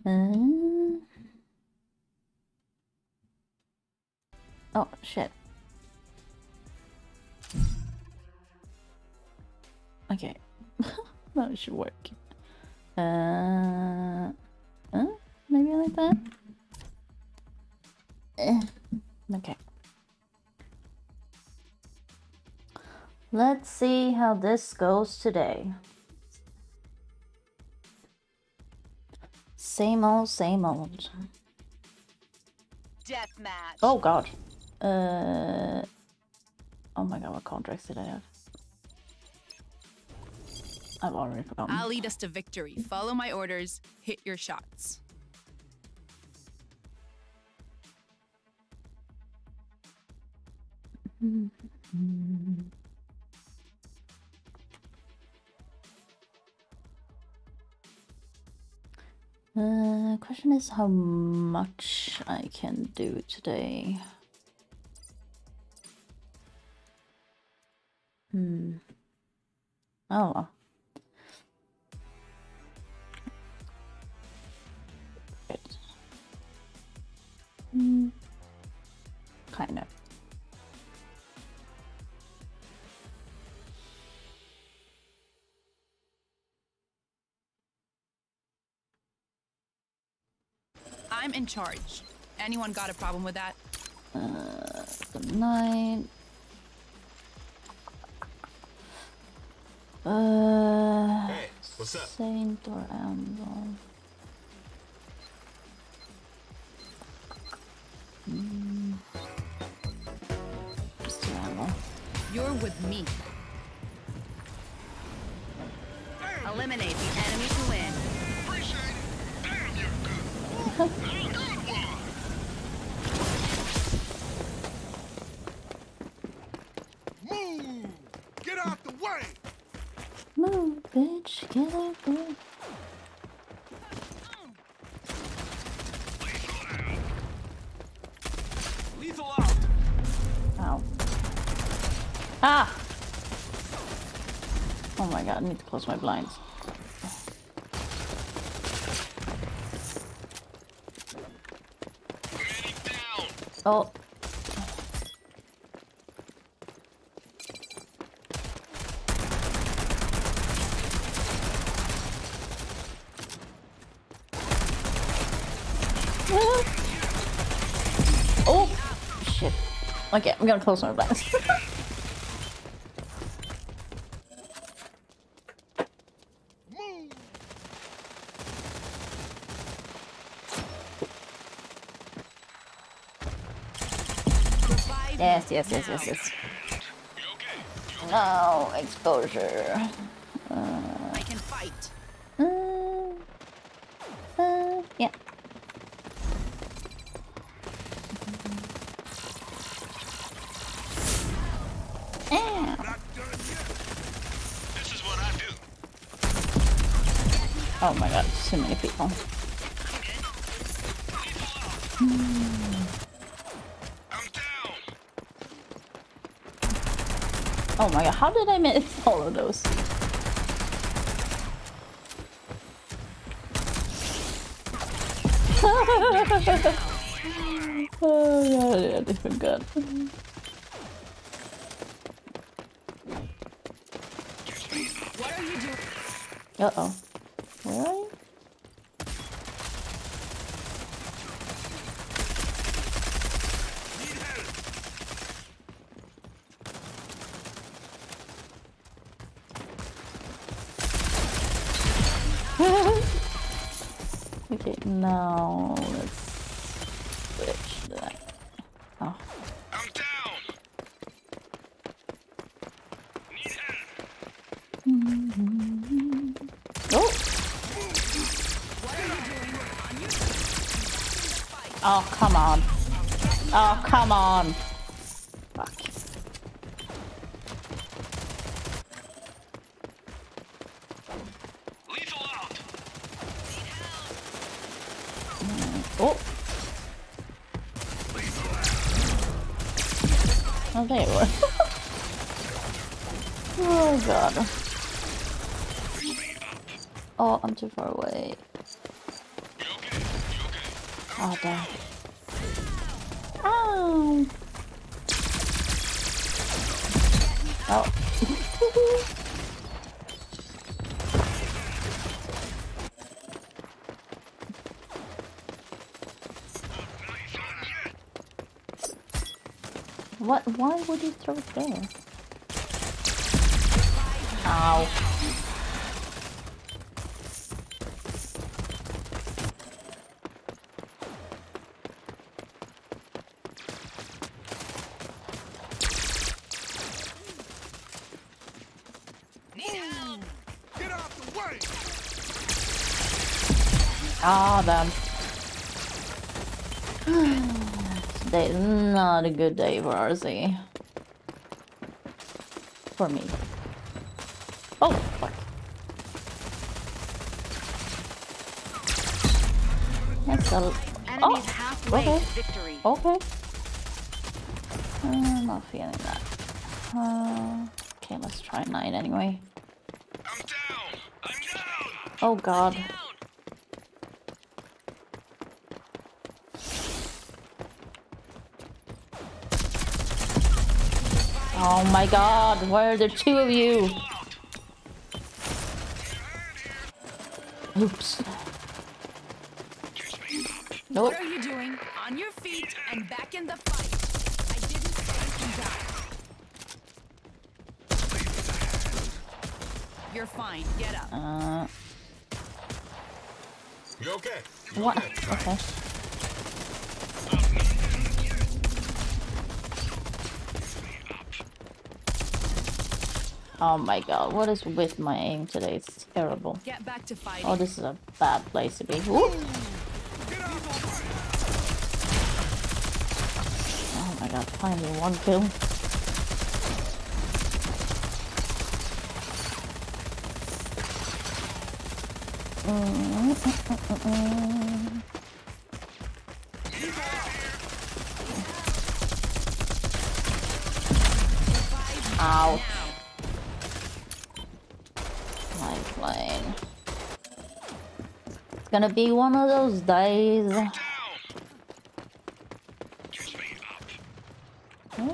Oh, shit. Okay. That should work. Maybe like that? Okay. Let's see how this goes today. Same old, same old. Deathmatch. Oh god. Oh my god, what contracts did I have? I've already forgotten. I'll lead us to victory. Follow my orders. Hit your shots. Question is how much I can do today. Oh well. Good. Kind of. I'm in charge. Anyone got a problem with that? Good night. Hey, what's up? Saint or Amber? Just Amber. You're with me. Eliminate the enemy to win. Appreciate it. Damn, you're good. Good one. Move! Get out the way! Move, bitch, get out there. Lethal out! Ow. Ah! Oh my god, I need to close my blinds. Grenade down! Oh. Oh! Shit. Okay, I'm gonna close my blinds. Move! Yes. You okay? No exposure. I can fight. Yeah. Not done yet. This is what I do. Oh my god, too many people. I'm down. Oh my god, how did I miss all of those? Oh yeah, I forgot. What are you doing? Uh-oh. Where are you? Need help. Okay, now let's switch that. Oh. I'm down. Need help. Oh! Oh, come on. Oh, come on. Fuck. Lethal out. Oh! Oh, there you were. Oh, God. Oh, I'm too far away. You okay? Oh, damn. Ow! Oh. What? Why would you throw it there? Ow. Get out the way! Ah, damn. Today's not a good day for RC. For me. Oh, fuck. That's a... Enemies Oh, halfway okay. to victory. Okay. I'm not feeling that. Okay, let's try 9 anyway. I'm down! I'm down! Oh god. Oh my god, why are there 2 of you? Oops. Nope. What are you doing? On your feet and back in the fight. I didn't say you die. You're fine. Get up. You okay? What? Okay. Oh my god, what is with my aim today? It's terrible. Get back to fighting. Oh, this is a bad place to be. Whoop. Oh my god, finally 1 kill. Ouch. Lifeline. It's gonna be one of those days. Hmm?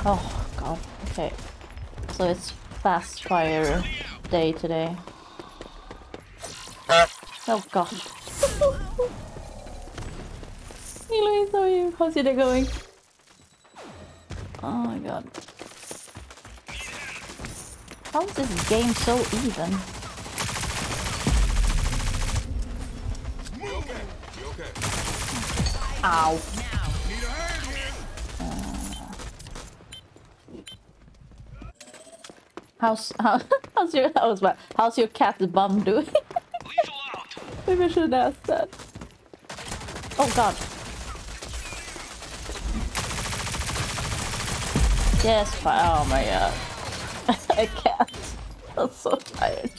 Oh god, okay. So it's fast fire day today. Oh god. Hey Louise, how are you? How's your day going? Oh my god. How is this game so even? You okay? You okay? Ow. Need a hand here? How's your cat's bum doing? Lethal out! Maybe I should ask that. Oh god. Yes, oh my god. I can't. I'm so tired.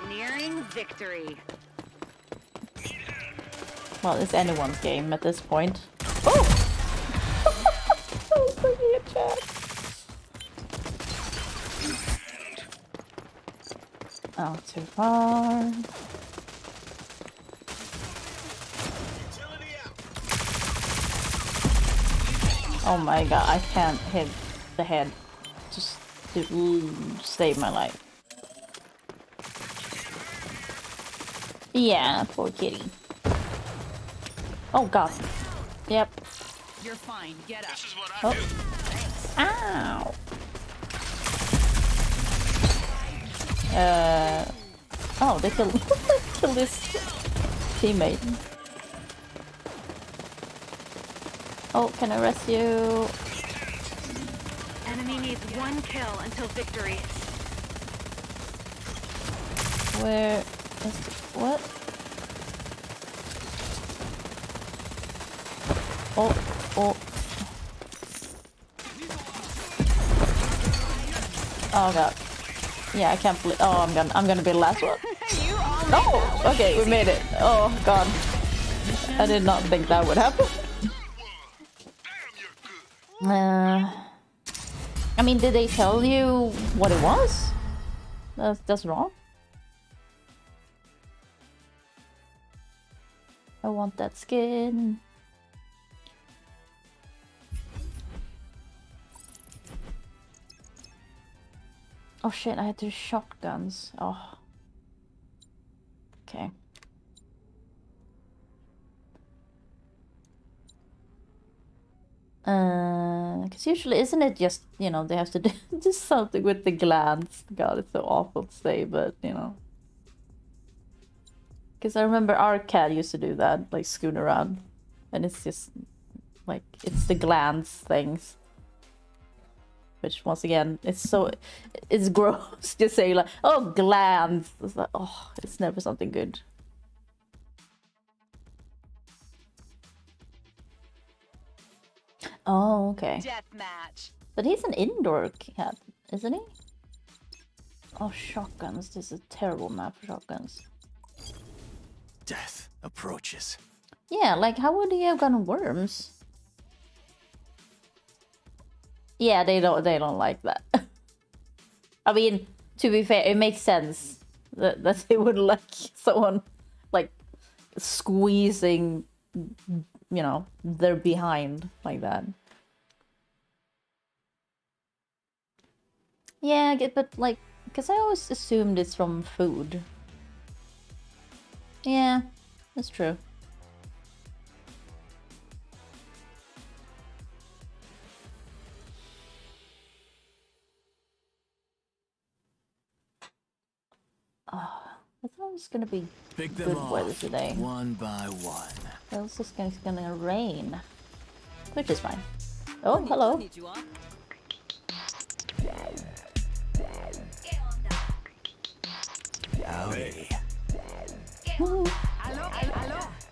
Nearing victory. Well, it's anyone's game at this point. Oh! I was looking at chat. Oh, too far. Utility out! Oh my god, I can't hit the head just to save my life. Yeah, poor kitty. Oh god. Yep. You're fine. Get up. This is what I do. Ow. Oh, they killed this teammate. Oh, can I rescue? Enemy needs 1 kill until victory. Where is what? Oh. Oh god. Yeah, I can't believe. Oh, I'm gonna be the last one. Oh, okay, we made it. Oh god, I did not think that would happen. I mean, did they tell you what it was? That's wrong. I want that skin. Oh shit, I had 2 shotguns. Oh. Okay. Because usually, isn't it just, you know, they have to do something with the glands. God, it's so awful to say, but, you know. Because I remember our cat used to do that, like, scoot around. And it's just, like, it's the glands things. Which, once again, it's gross to say, like, oh, glands. It's like, oh, it's never something good. Oh, okay. Deathmatch. But he's an indoor cat, isn't he? Oh, shotguns. This is a terrible map for shotguns. Death approaches. Yeah, like, how would he have gotten worms? Yeah, they don't like that. I mean, to be fair, it makes sense that they would like someone, like, squeezing, you know, their behind like that. Yeah, but like, because I always assumed it's from food. Yeah, that's true. Oh, I thought it was gonna be good weather today. One by one. It was just gonna rain, which is fine. Oh, hello. Howdy.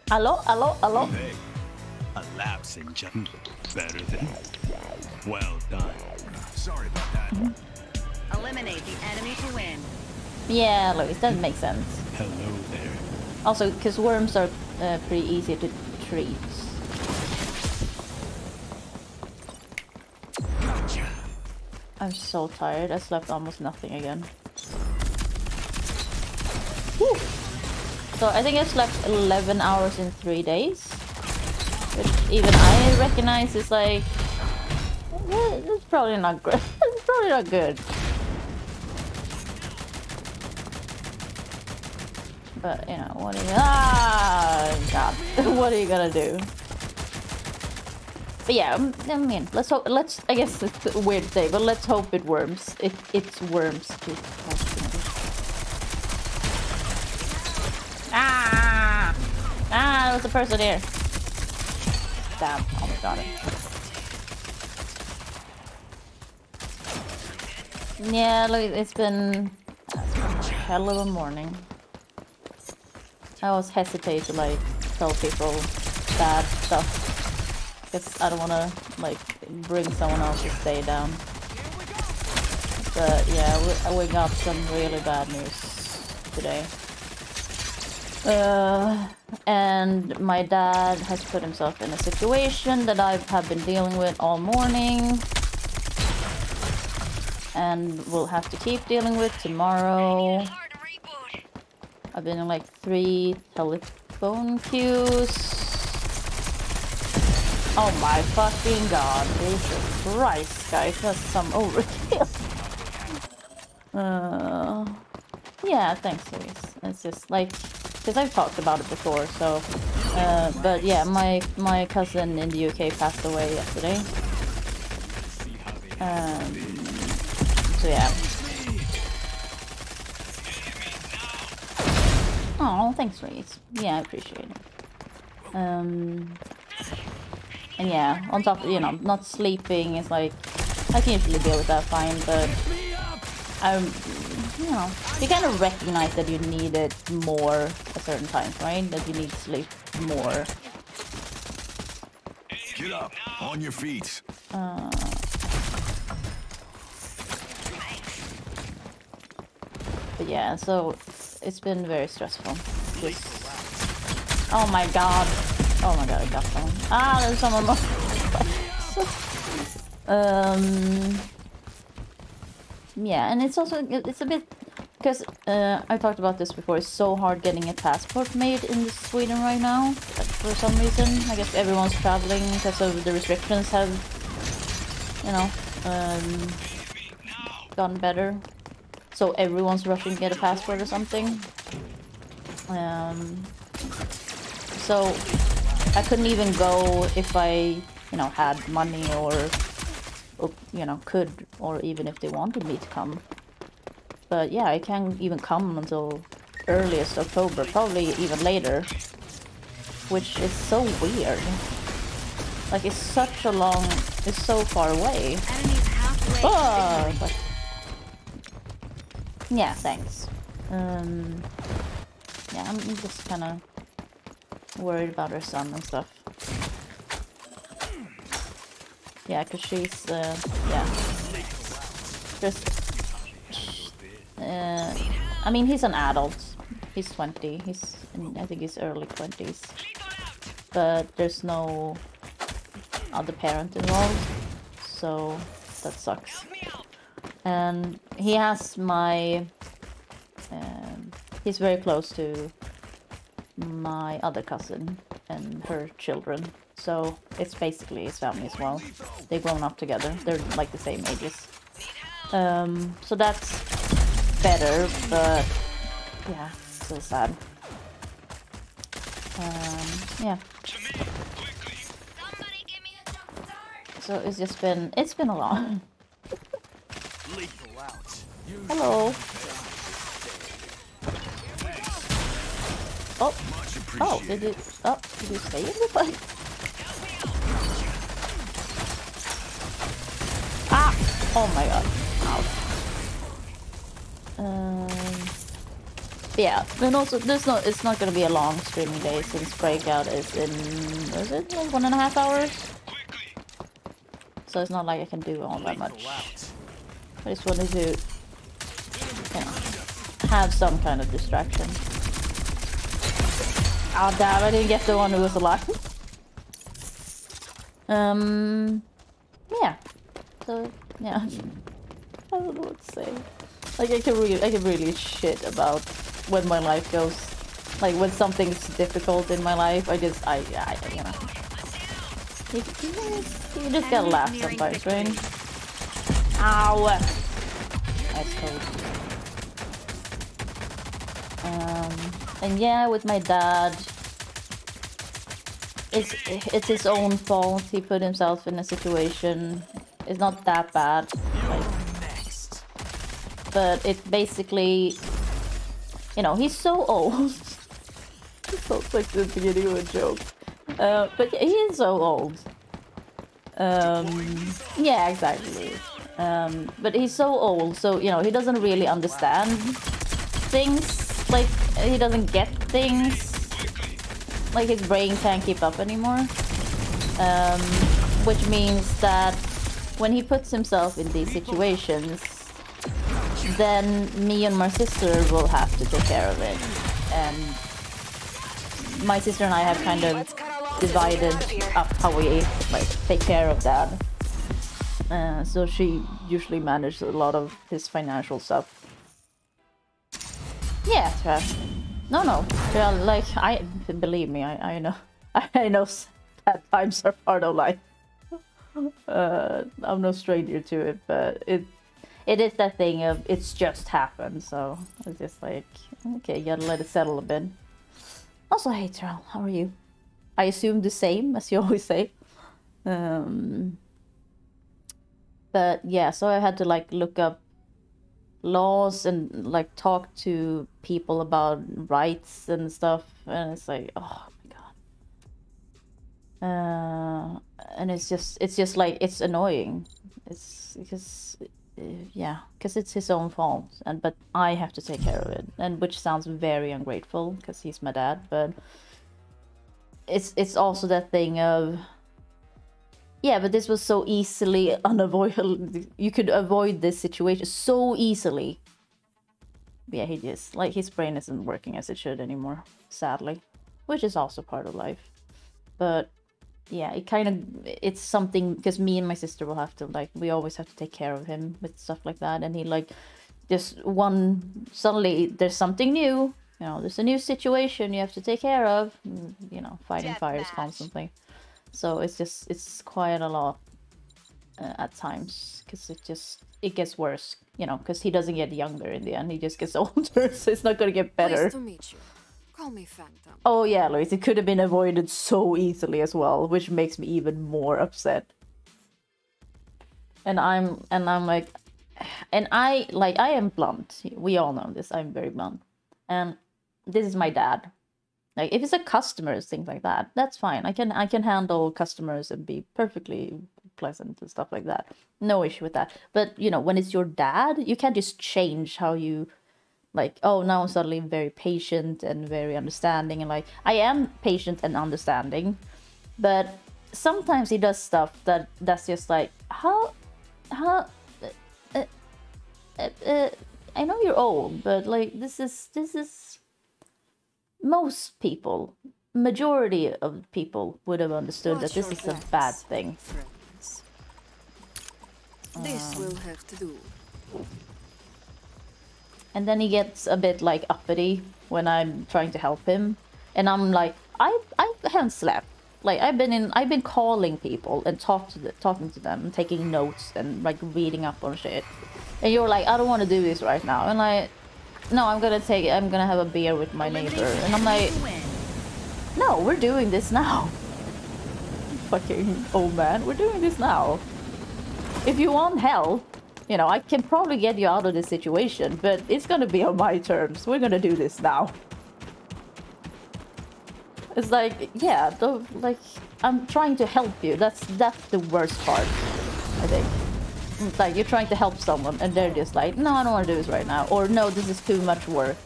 Hello. Hey, a lapse in judgment. Better than. Well done. Sorry about that. Eliminate the enemy to win. Yeah, Louis, that makes sense. Hello there. Also, because worms are pretty easy to treat. Gotcha. I'm so tired. I slept almost nothing again. Whew. So I think I slept 11 hours in 3 days, which even I recognize is like, it's probably not good. It's probably not good. But you know, what are you? God, what are you gonna do? But yeah, I mean, let's hope. I guess it's a weird to say, but let's hope it worms. It's worms. There's a person here. Damn, almost got it. Yeah, look, it's been a hell of a morning. I always hesitate to like tell people bad stuff because I don't want to like bring someone else's day down. But yeah, we got some really bad news today. And my dad has put himself in a situation that I have been dealing with all morning. And will have to keep dealing with tomorrow. I've been in like 3 telephone queues. Oh my fucking god, Jesus Christ, guys, that's some overkill. Yeah, thanks, Louise. It's just like, because I've talked about it before, so, but yeah, my cousin in the UK passed away yesterday. So yeah. Oh, thanks, Reese. Yeah, I appreciate it. And yeah, on top of, you know, not sleeping is like, I can usually deal with that fine, but you know, you kind of recognize that you need it more at certain times, right? That you need sleep more. Get up, on your feet. But yeah, so it's been very stressful. Oh my god. Oh my god, I got someone. There's someone more. Yeah, and it's also it's a bit because I talked about this before. It's so hard getting a passport made in Sweden right now for some reason. I guess everyone's traveling because of the restrictions have, you know, gotten better. So everyone's rushing to get a passport or something. So I couldn't even go if I, you know, had money or you know, could, or even if they wanted me to come. But yeah, I can't even come until earliest October, probably even later. Which is so weird. Like, it's such a long... It's so far away. Enemies halfway. Oh, but... Yeah, thanks. Yeah, I'm just kind of worried about her son and stuff. Yeah, because she's, yeah. Just... I mean, he's an adult. He's 20. He's, I think he's early 20s. But there's no other parent involved. So, that sucks. And he has my... he's very close to my other cousin and her children. So it's basically his family as well. They've grown up together. They're like the same ages. So that's better, but yeah, still sad. Yeah. So it's just been, it's been a lot. Hello. Oh, oh, did you say everybody? Ah! Oh my god. Ow. Yeah, and also there's no, it's not gonna be a long streaming day since Breakout is in, is it like 1.5 hours? So it's not like I can do all that much. I just wanted to, you know, have some kind of distraction. Oh damn, I didn't get the one who was alive. Yeah. So, yeah. I don't know what to say. Like, I can really shit about when my life goes, like, when something's difficult in my life, I you know. You just gotta laugh sometimes, right? Ow! I suppose. And yeah, with my dad, it's his own fault. He put himself in a situation. It's not that bad, like, but it basically, you know, he's so old. It sounds like the beginning of a joke. But he is so old. Yeah, exactly. But he's so old, so, you know, he doesn't really understand things. Like, he doesn't get things. Like, his brain can't keep up anymore. Which means that when he puts himself in these situations, then me and my sister will have to take care of it. And my sister and I have kind of divided up how we, like, take care of Dad. So she usually manages a lot of his financial stuff. Yeah, Trash. No. Yeah, like, believe me, I know. I know bad times are part of life. I'm no stranger to it, but it is that thing of it's just happened, so it's just like, okay, you gotta let it settle a bit. Also, hey Terrell, how are you? I assume the same, as you always say. But yeah, so I had to, like, look up laws and, like, talk to people about rights and stuff, and it's like, oh my god. And it's just like, it's annoying. It's because, yeah, because it's his own fault, but I have to take care of it, and which sounds very ungrateful because he's my dad, but it's also that thing of, yeah, but this was so easily unavoidable. You could avoid this situation so easily. Yeah, he just, like, his brain isn't working as it should anymore, sadly, which is also part of life. But yeah, it's something because me and my sister will have to like we always have to take care of him with stuff like that, and he like just suddenly there's something new, you know, there's a new situation you have to take care of, you know, fighting fires constantly. So it's quite a lot at times because it gets worse, you know, because he doesn't get younger in the end, he just gets older, so it's not gonna get better. Pleased to meet you. Call me Phantom. Oh yeah, Louise, it could have been avoided so easily as well, which makes me even more upset. And I'm like, and I am blunt. We all know this. I'm very blunt, and this is my dad. Like, if it's a customer, things like that, that's fine. I can handle customers and be perfectly pleasant and stuff like that. No issue with that. But you know, when it's your dad, you can't just change how you. Like, oh, now I'm suddenly very patient and very understanding, and like I am patient and understanding, but sometimes he does stuff that's just like how I know you're old, but like this is most people, majority of people would have understood that this is a bad thing. This will have to do. And then he gets a bit like uppity when I'm trying to help him, and I'm like, I haven't slept. Like I've been calling people and talking to them, taking notes and like reading up on shit. And you're like, I don't want to do this right now. And like, no, I'm gonna have a beer with my neighbor. And I'm like, no, we're doing this now. Fucking old man, we're doing this now. If you want help, you know, I can probably get you out of this situation, but it's gonna be on my terms. We're gonna do this now. It's like, yeah, like, I'm trying to help you. That's the worst part, I think. It's like, you're trying to help someone, and they're just like, no, I don't want to do this right now. Or, no, this is too much work.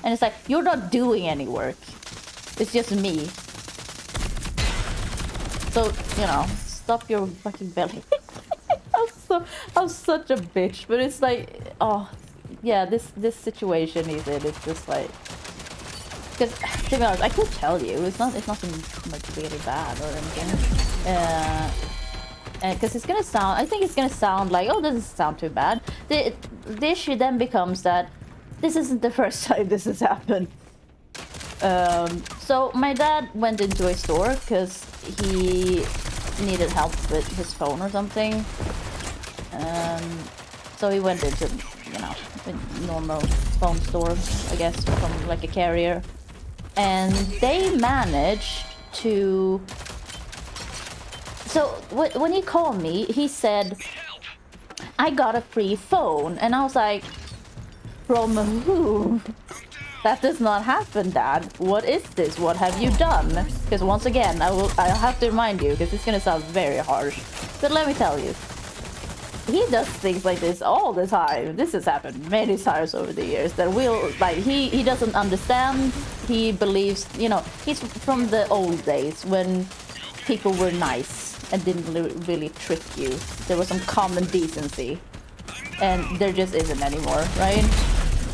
And it's like, you're not doing any work. It's just me. So, you know, stop your fucking belly. I'm such a bitch, but it's like, oh, yeah, this situation he's in, it's just like, because to be honest, I could tell you, it's nothing like really bad or anything, because it's gonna sound, I think it's gonna sound like, oh, doesn't sound too bad. The issue then becomes that this isn't the first time this has happened. So my dad went into a store because he needed help with his phone or something. So he went into, you know, a normal phone store, I guess, from like a carrier. And they managed to... So when he called me, he said, I got a free phone. And I was like, from who? That does not happen, Dad. What is this? What have you done? Because once again, I'll have to remind you, because it's going to sound very harsh. But let me tell you. He does things like this all the time. This has happened many times over the years. That he doesn't understand. He believes, you know, he's from the old days when people were nice and didn't really trick you. There was some common decency, and there just isn't anymore, right?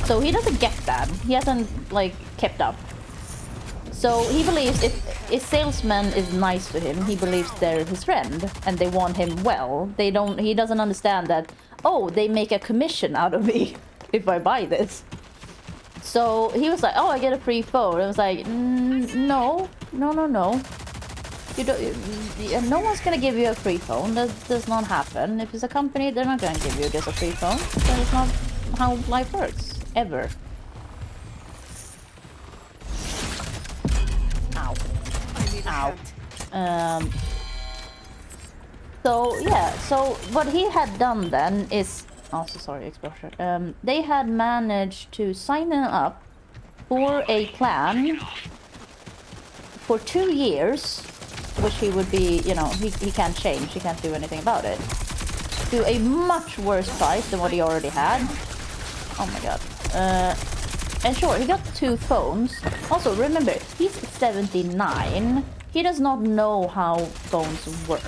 So he doesn't get that. He hasn't like kept up. So he believes if a salesman is nice to him, he believes they're his friend and they want him well. He doesn't understand that, oh, they make a commission out of me if I buy this. So he was like, oh, I get a free phone. I was like, no. You don't, no one's gonna give you a free phone. That does not happen. If it's a company, they're not gonna give you just a free phone. That is not how life works, ever. Ow. So yeah, so what he had done then is, also sorry, exposure. They had managed to sign him up for a plan for 2 years, which he would be, you know, he can't change, he can't do anything about it, to a much worse price than what he already had. Oh my god. And sure, he got 2 phones. Also, remember, he's 79. He does not know how phones work.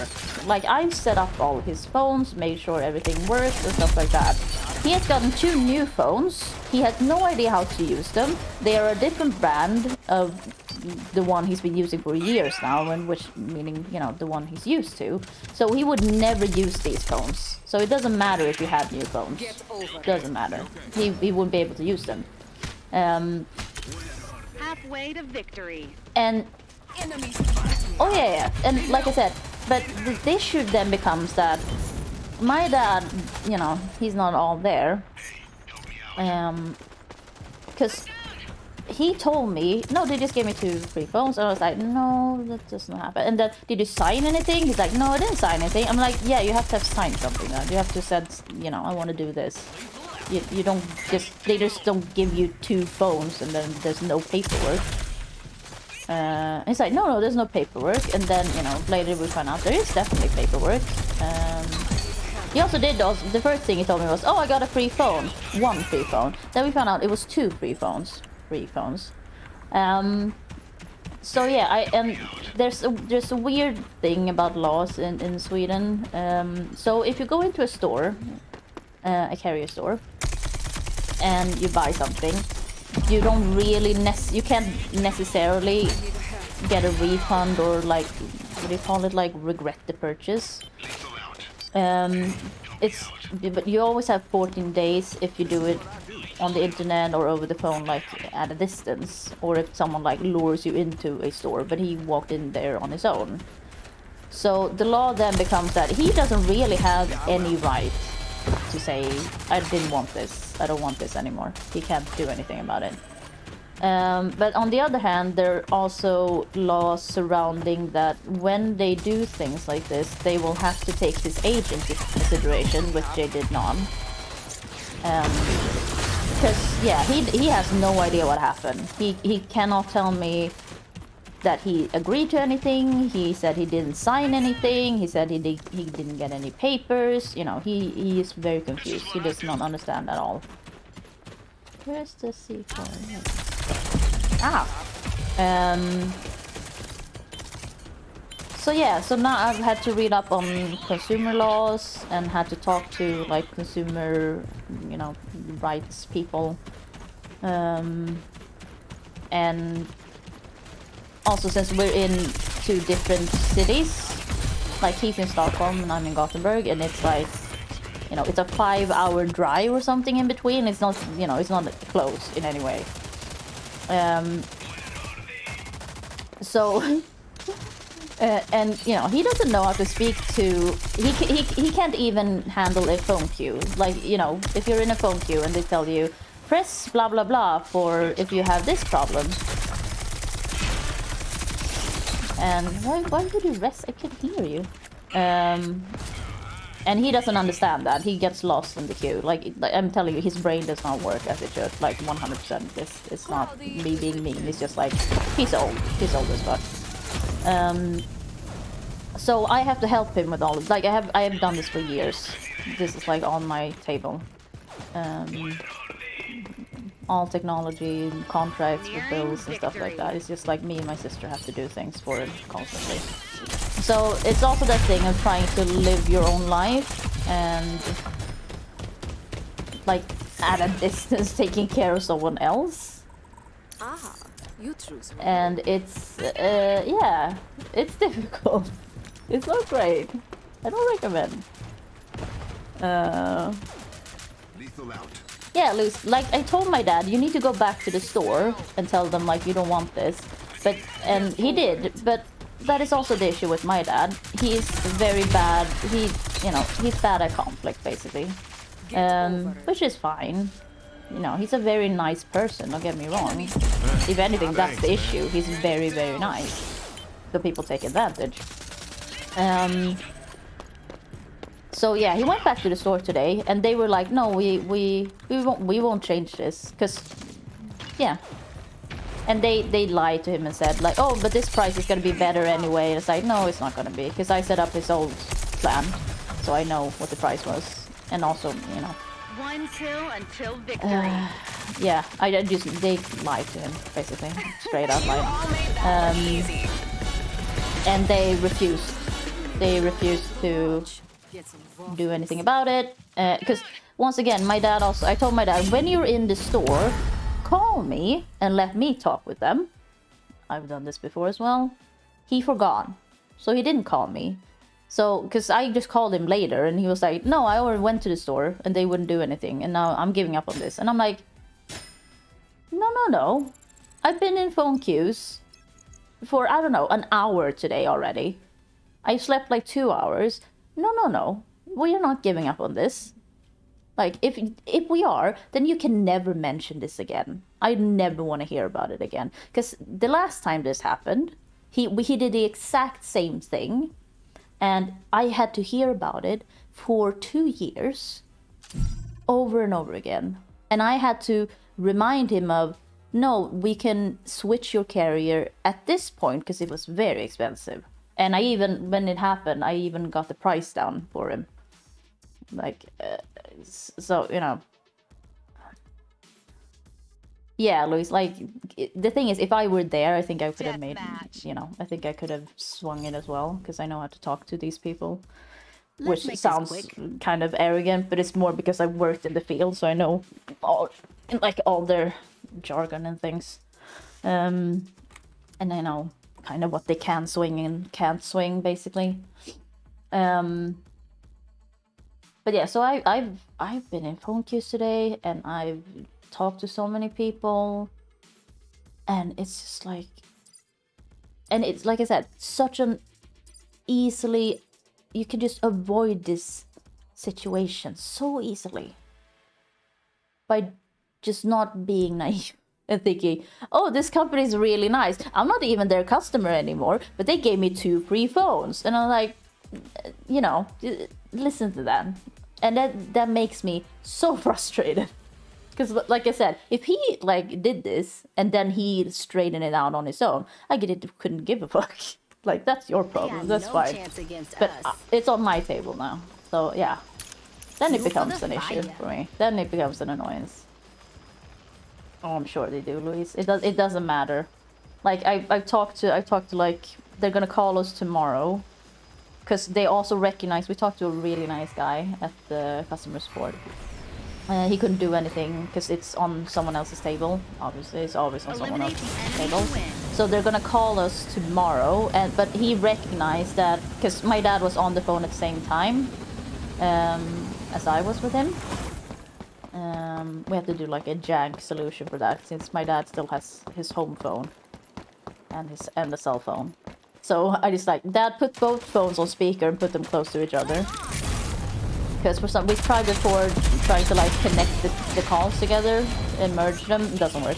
Like, I've set up all of his phones, made sure everything works and stuff like that. he has gotten 2 new phones. He has no idea how to use them. They are a different brand of the one he's been using for years now, and which meaning, you know, the one he's used to. So he would never use these phones. So it doesn't matter if you have new phones. Doesn't matter. He wouldn't be able to use them. Halfway to victory. And oh yeah, and like I said, but the issue then becomes that my dad, you know, he's not all there, because he told me, no, they just gave me 2 free phones, and I was like, no, that doesn't happen. And then, did you sign anything? He's like, no, I didn't sign anything. I'm like, yeah, you have to have signed something. Then you have to said, you know, I want to do this. You don't just, they just don't give you 2 phones and then there's no paperwork. He's like, no, there's no paperwork. And then, you know, later we found out there is definitely paperwork. He also did, the first thing he told me was, oh, I got a free phone. 1 free phone. Then we found out it was 2 free phones. So yeah, and there's a weird thing about laws in Sweden. So if you go into a store, a carrier store, and you buy something, you don't really you can't necessarily get a refund or, like, what do you call it, like, regret the purchase. But you always have 14 days if you do it on the internet or over the phone, like at a distance, or if someone like lures you into a store, but he walked in there on his own. So the law then becomes that he doesn't really have any right to say, I didn't want this, I don't want this anymore. He can't do anything about it. But on the other hand, there are also laws surrounding that when they do things like this, they will have to take his age into consideration, which they did not. Because, yeah, he has no idea what happened. He cannot tell me that he agreed to anything. He said he didn't sign anything. He said he didn't get any papers. You know, he is very confused. He does not understand at all. Where's the sequel? So yeah, so now I've had to read up on consumer laws and had to talk to, like, consumer, you know, rights people. And also, since we're in 2 different cities, like he's in Stockholm and I'm in Gothenburg, and it's like, you know, it's a 5-hour drive or something in between. It's not, you know, it's not close in any way. So, and you know, he doesn't know how to speak to. He can't even handle a phone queue. Like, you know, if you're in a phone queue and they tell you press blah blah blah for if you have this problem. And why would you rest? I can't hear you. And he doesn't understand that. He gets lost in the queue. Like I'm telling you, his brain does not work as it should. Like 100%. It's not me being mean. It's just like he's old. He's old as fuck. So I have to help him with all of. Like I have done this for years. This is like on my table. All technology, contracts with bills and stuff like that. It's just like me and my sister have to do things for it constantly. So it's also that thing of trying to live your own life and, like, at a distance taking care of someone else. Ah, you choose me. And it's, yeah, it's difficult. It's not great. I don't recommend. Lethal out. Yeah, Luce, like I told my dad, you need to go back to the store and tell them, like, you don't want this. But, and he did, but that is also the issue with my dad. He is very bad. You know, he's bad at conflict, basically. Which is fine. You know, he's a very nice person, don't get me wrong. If anything, that's the issue. He's very, very nice. So people take advantage. So yeah, he went back to the store today, and they were like, "No, we won't change this, because, yeah." And they lied to him and said like, "Oh, but this price is gonna be better anyway." And it's like, no, it's not gonna be, because I set up his old plan, so I know what the price was, and also, you know. 1 kill until victory. Yeah, they lied to him basically, straight up lied. And they refused. They refused to do anything about it, because once again, my dad also, I told my dad, when you're in the store, call me and let me talk with them. I've done this before as well. He forgot. So he didn't call me. So, because I just called him later and he was like, no, I already went to the store and they wouldn't do anything. And now I'm giving up on this. And I'm like, no. I've been in phone queues for, I don't know, an hour today already. I slept like 2 hours. No. We are not giving up on this. Like, if we are, then you can never mention this again. I never want to hear about it again. Because the last time this happened, he did the exact same thing. And I had to hear about it for 2 years. Over and over again. And I had to remind him of, no, we can switch your carrier at this point, because it was very expensive. And I even, when it happened, I even got the price down for him. Like, so, you know. Yeah, Luis, like, the thing is, if I were there, I think I could have made, you know, I think I could have swung it as well, because I know how to talk to these people. Which sounds kind of arrogant, but it's more because I worked in the field, so I know all their jargon and things. And I know kind of what they can swing and can't swing, basically. But yeah, so I've been in phone queues today, and I've talked to so many people, and it's just like, and it's like I said, such an easily, you can just avoid this situation so easily by just not being naive and thinking, oh, this company is really nice. I'm not even their customer anymore, but they gave me 2 free phones. And I'm like, you know, listen to that. And that makes me so frustrated. Because like I said, if he like did this and then he straightened it out on his own, I get it, couldn't give a fuck. Like, that's your problem, that's fine. But it's on my table now. So yeah, then it becomes an issue for me. Then it becomes an annoyance. Oh, I'm sure they do, Luis. It doesn't matter. Like, I've talked to like, they're gonna call us tomorrow. Because they also recognize, we talked to a really nice guy at the customer support. He couldn't do anything because it's on someone else's table. Obviously, it's always on someone else's table. So they're gonna call us tomorrow, but he recognized that, because my dad was on the phone at the same time as I was with him. We have to do like a JAG solution for that, since my dad still has his home phone and the cell phone. So I just like, Dad, put both phones on speaker and put them close to each other. Because for some, we tried before trying to like connect the calls together and merge them. It doesn't work.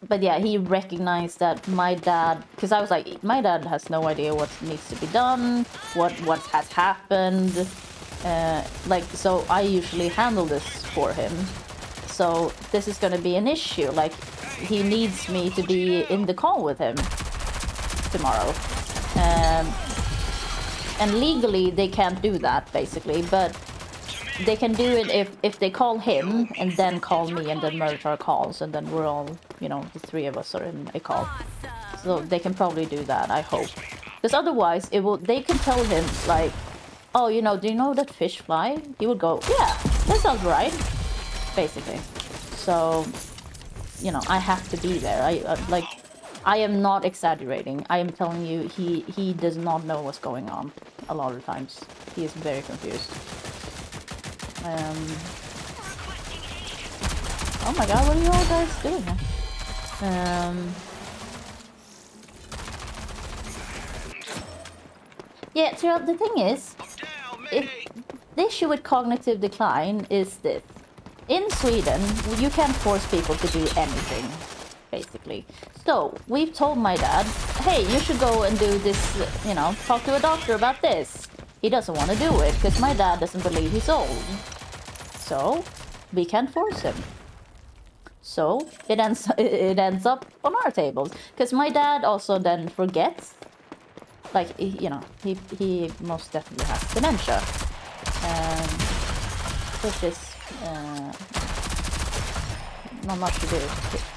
But yeah, he recognized that my dad, because I was like, my dad has no idea what needs to be done, what has happened. Like, so I usually handle this for him. So this is going to be an issue. Like, he needs me to be in the call with him tomorrow. And legally they can't do that, basically, but they can do it if they call him and then call me and then merge our calls, and then we're all, you know, the 3 of us are in a call. So they can probably do that, I hope. Because otherwise they can tell him like, oh, you know, do you know that fish fly? He would go, yeah, that sounds right, basically. So, you know, I have to be there. I am not exaggerating. I am telling you, he does not know what's going on a lot of times. He is very confused. Oh my god, what are you all guys doing here? Yeah, so the thing is, the issue with cognitive decline is this. In Sweden, you can't force people to do anything, basically. So, we've told my dad, hey, you should go and do this, you know, talk to a doctor about this. He doesn't want to do it, because my dad doesn't believe he's old. So, we can't force him. So, it ends up on our tables. Because my dad also then forgets. Like, you know, he most definitely has dementia. Which is not much to do.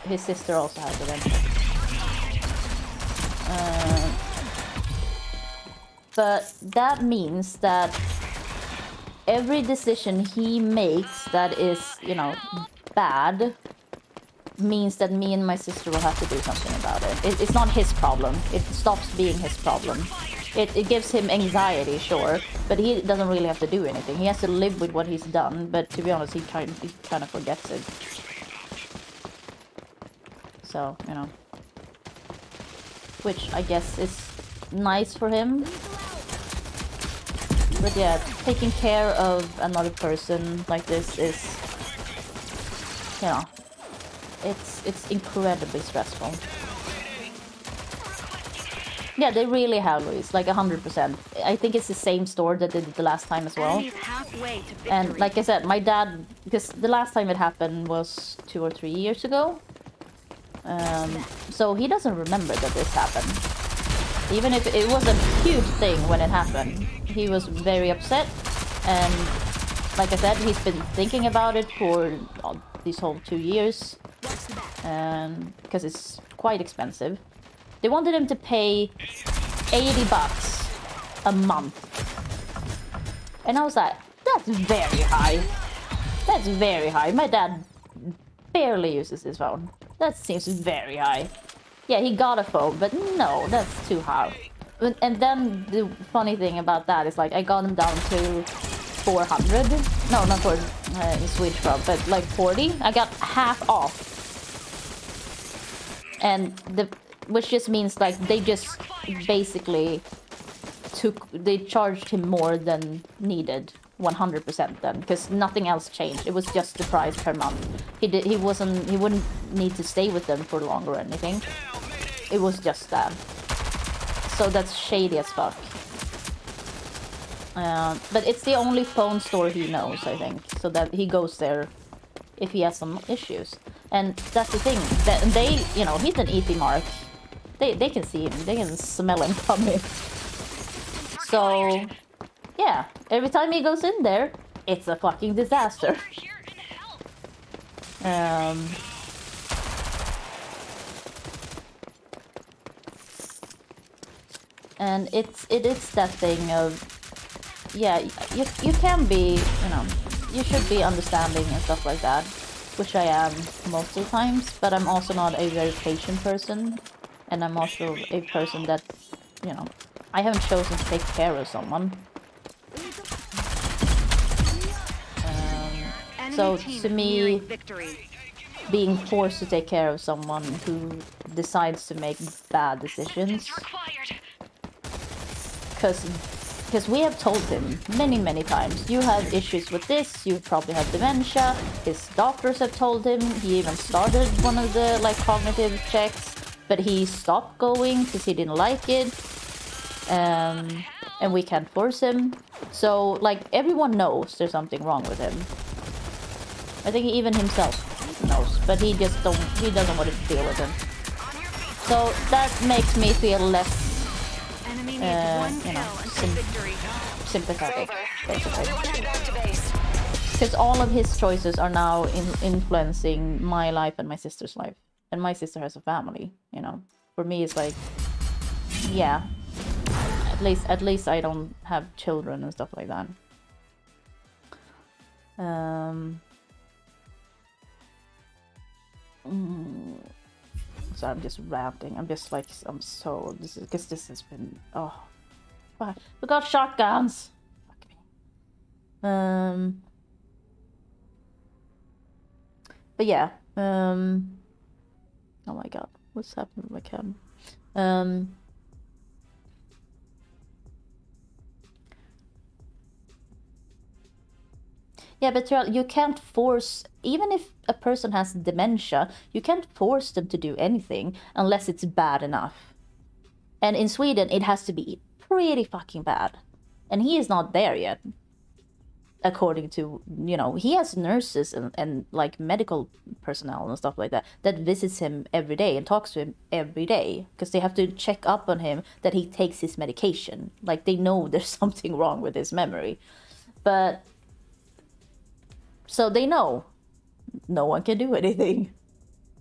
His sister also has dementia. But that means that every decision he makes that is, you know, bad means that me and my sister will have to do something about it. It's not his problem. It stops being his problem. It gives him anxiety, sure, but he doesn't really have to do anything. He has to live with what he's done, but to be honest, he kind of forgets it. So, you know. Which I guess is nice for him. But yeah, taking care of another person like this is, you know, it's incredibly stressful. Yeah, they really have, Luis, like 100%. I think it's the same store that did it the last time as well. And like I said, my dad, because the last time it happened was 2 or 3 years ago. So he doesn't remember that this happened. Even if it was a huge thing when it happened, he was very upset. And like I said, he's been thinking about it for these whole 2 years. Because it's quite expensive. They wanted him to pay $80 a month. And I was like, that's very high. That's very high. My dad barely uses his phone. That seems very high. Yeah, he got a phone, but no, that's too high. And then the funny thing about that is, like, I got him down to 400. No, not 400 in Swedish krona, but like 40. I got half off. And which just means, like, they just basically they charged him more than needed, 100% then, because nothing else changed. It was just the price per month. He wouldn't need to stay with them for long or anything. It was just that. So that's shady as fuck. But it's the only phone store he knows, I think, so that he goes there if he has some issues. And that's the thing, that they, you know, he's an EP mark. They can see him, they can smell him coming. So, yeah, every time he goes in there, it's a fucking disaster. And it is that thing of, yeah, you can be, you know, you should be understanding and stuff like that, which I am most of the times, but I'm also not a very patient person, and I'm also a person that, you know, I haven't chosen to take care of someone. So to me, being forced to take care of someone who decides to make bad decisions, because we have told him many times, you have issues with this, you probably have dementia. His doctors have told him. He even started one of the, like, cognitive checks, but he stopped going because he didn't like it. And we can't force him. So, like, everyone knows there's something wrong with him. I think even himself knows, but he doesn't want to deal with him. So that makes me feel less, you know, sympathetic, basically. Because all of his choices are now influencing my life and my sister's life. And my sister has a family, you know. For me, it's like, yeah, at least I don't have children and stuff like that. So I'm just ranting. I'm just like, I'm so, this is because this has been, oh, fuck. We got shotguns. Fuck me. But yeah, oh my god, what's happening with my cam? Yeah, but you can't force, even if a person has dementia, you can't force them to do anything unless it's bad enough. And in Sweden, it has to be pretty fucking bad. And he is not there yet. According to, you know, he has nurses and like medical personnel and stuff like that visits him every day and talks to him every day. Because they have to check up on him that he takes his medication. Like, they know there's something wrong with his memory. But so they know no one can do anything.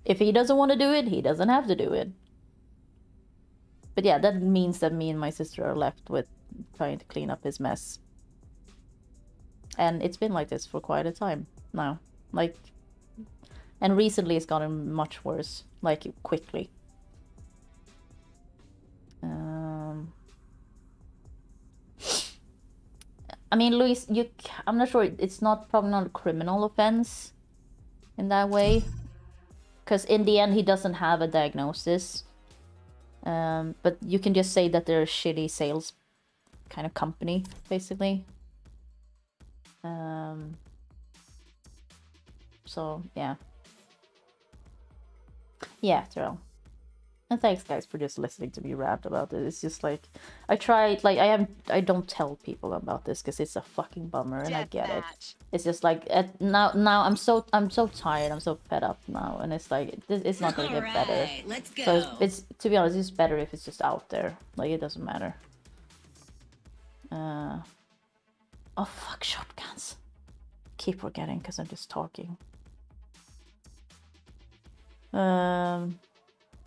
If he doesn't want to do it, he doesn't have to do it. But yeah, that means that me and my sister are left with trying to clean up his mess. And it's been like this for quite a time now. Like, and recently it's gotten much worse, like quickly. I mean, Luis, I'm not sure, it's probably not a criminal offense in that way. Because in the end, he doesn't have a diagnosis. But you can just say that they're a shitty sales kind of company, basically. So, yeah. Yeah, Terrell. And thanks, guys, for just listening to me rant about it. It's just like, I tried, like, I don't tell people about this because it's a fucking bummer, and I get it. It's just like, now I'm so tired, I'm so fed up now, and it's like, it's not gonna get better. Let's go. So it's, to be honest, it's better if it's just out there. Like, it doesn't matter. Oh, fuck, shotguns. Keep forgetting because I'm just talking.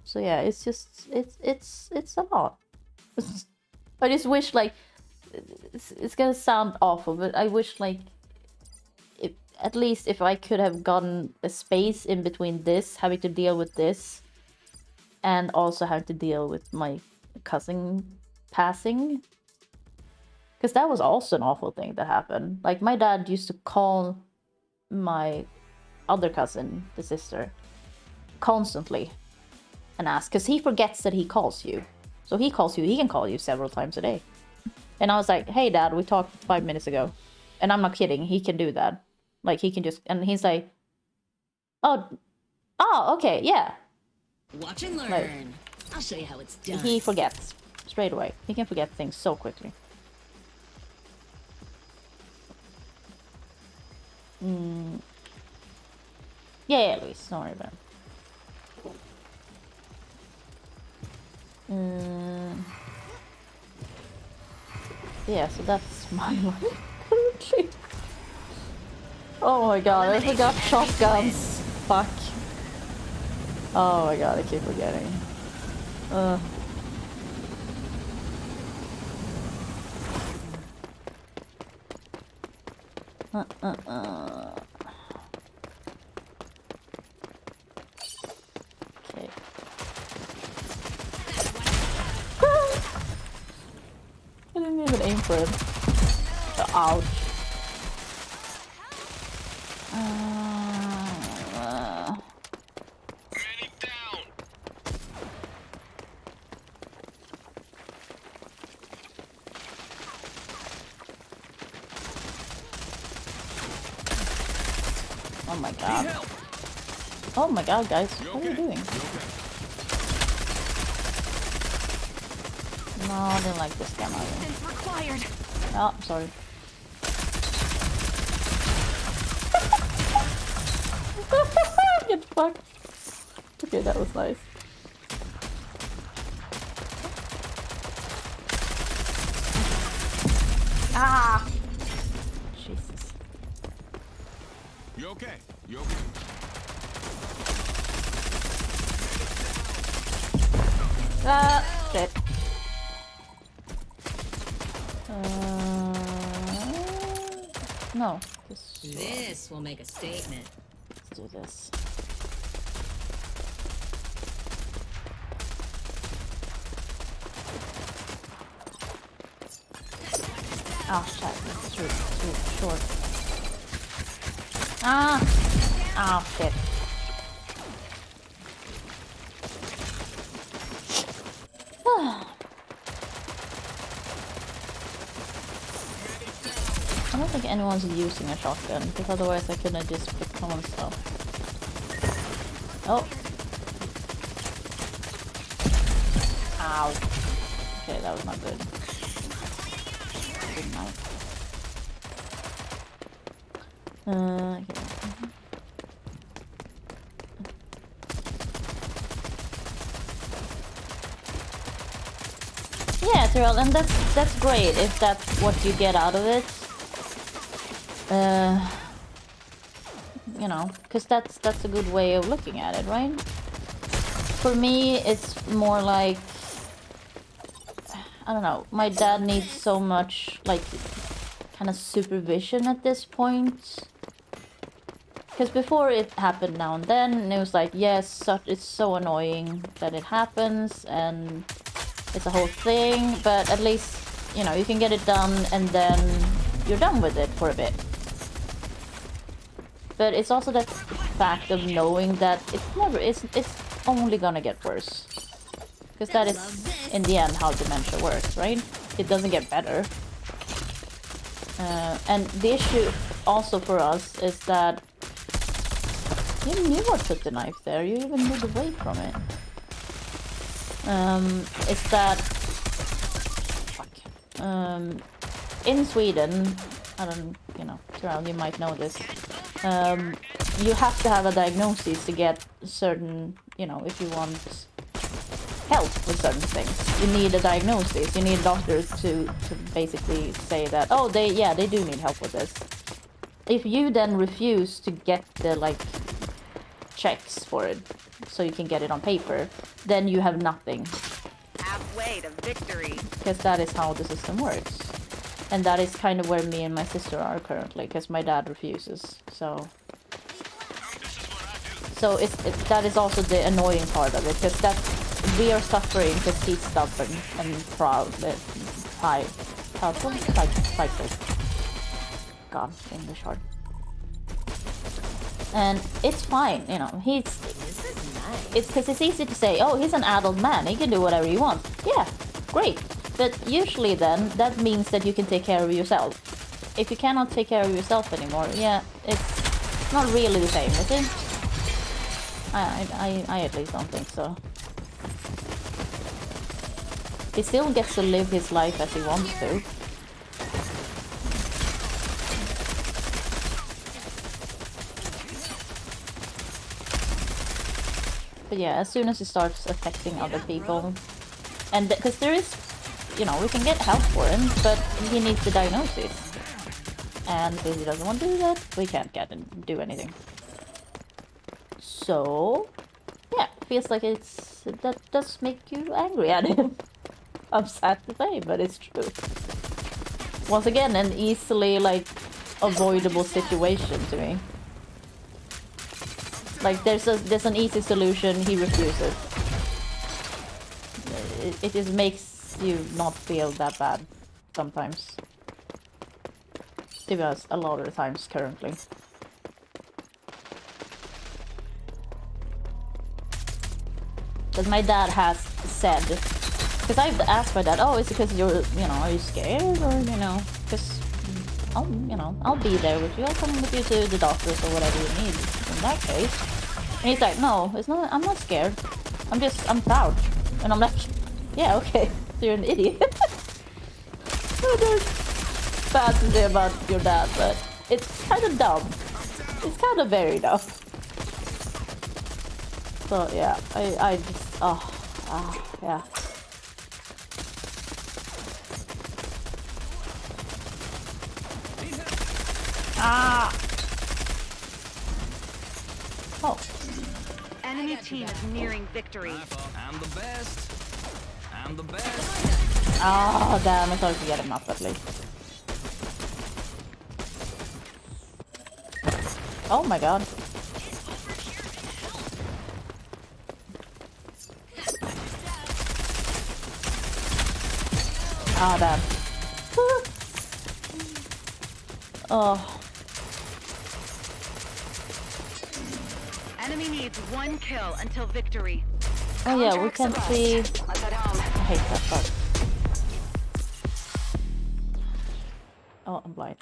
So yeah, it's just it's a lot. I just wish, like, it's gonna sound awful, but I wish, like, if at least if I could have gotten a space in between this, having to deal with this, and also having to deal with my cousin passing, because that was also an awful thing that happened. Like, my dad used to call my other cousin, the sister, constantly and ask, because he forgets that he calls you. So he calls you, he can call you several times a day. And I was like, hey dad, we talked 5 minutes ago. And I'm not kidding, he can do that. Like, he can just, and he's like, oh, okay, yeah. Watch and learn. Like, I'll show you how it's done. he forgets straight away. He can forget things so quickly. Yeah, Luis, don't worry about it. Yeah, so that's my one currently. Oh my god, I forgot shotguns. Fuck. Oh my god, I keep forgetting. Okay. I didn't even aim for it. Ouch. Oh my god. Oh my god, guys. What are you doing? No, I didn't like this gun either. Required. Oh, sorry. Get fucked. Okay, that was nice. Ah! Jesus. You okay? You okay? Shit. No. This will make a statement. Let's do this. Oh shit, that's too short. Ah! Oh shit. I don't think anyone's using a shotgun, because otherwise I couldn't have just put on stuff. Oh. Ow. Okay, that was not good. Good night. Okay. Yeah, Tyrell, and that's great if that's what you get out of it. You know, because that's a good way of looking at it, right? For me, it's more like, I don't know, my dad needs so much, like, kind of supervision at this point. Because before it happened now and then, and it was like, yes, it's so annoying that it happens, and it's a whole thing, but at least, you know, you can get it done, and then you're done with it for a bit. But it's also that fact of knowing that it's only gonna get worse. Because that is, in the end, how dementia works, right? It doesn't get better. And the issue also for us is that you knew what put the knife there. You even moved away from it. It's that... Fuck. In Sweden, I don't... You know, Terrell, you might know this. You have to have a diagnosis to get certain... You know, if you want help with certain things. You need a diagnosis. You need a doctor to basically say that, oh, they do need help with this. If you then refuse to get the, like, checks for it, so you can get it on paper, then you have nothing. Halfway to victory. Because that is how the system works. And that is kind of where me and my sister are currently, because my dad refuses, so... So that is also the annoying part of it, because that we are suffering because he's stubborn and proud. God, English hard. And it's fine, you know. It's because it's easy to say, oh, he's an adult man, he can do whatever he wants. Yeah, great. But usually then that means that you can take care of yourself. If you cannot take care of yourself anymore, yeah, it's not really the same, is it? I at least don't think so. He still gets to live his life as he wants to. But yeah, as soon as it starts affecting other people, and because there is, you know, we can get help for him, but he needs the diagnosis. And since he doesn't want to do that, we can't do anything. So, yeah, feels like that does make you angry at him. I'm sad to say, but it's true. Once again, an easily, like, avoidable situation to me. Like, there's an easy solution, he refuses. It just makes you not feel that bad sometimes. To be honest, a lot of the times currently. Because my dad has said, because I've asked my dad, oh, is it because you're, you know, are you scared, or, you know, because, I'll be there with you, I'll come with you to the doctors or whatever you need in that case. And he's like, no, it's not, I'm not scared, I'm proud. And I'm like, yeah, okay, so you're an idiot. There's bad to say about your dad, but it's kind of dumb. It's kind of very dumb. So yeah, I just, yeah. Ah! Oh. Enemy team is nearing victory. I'm the best. I'm the best. Oh, damn, I thought I could get him up at least. Oh my god. Ah, damn. Oh. Enemy needs one kill until victory. Oh yeah, we can see... I hate that part. Oh, I'm blind.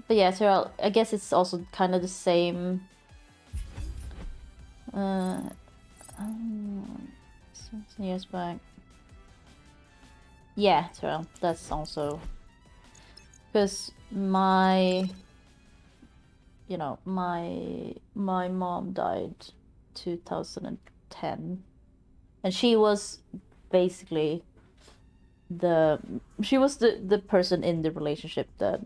But yeah, so I guess it's also kind of the same. 16 years back. Yeah, Terrell, that's also because my mom died 2010, and she was basically the person in the relationship that,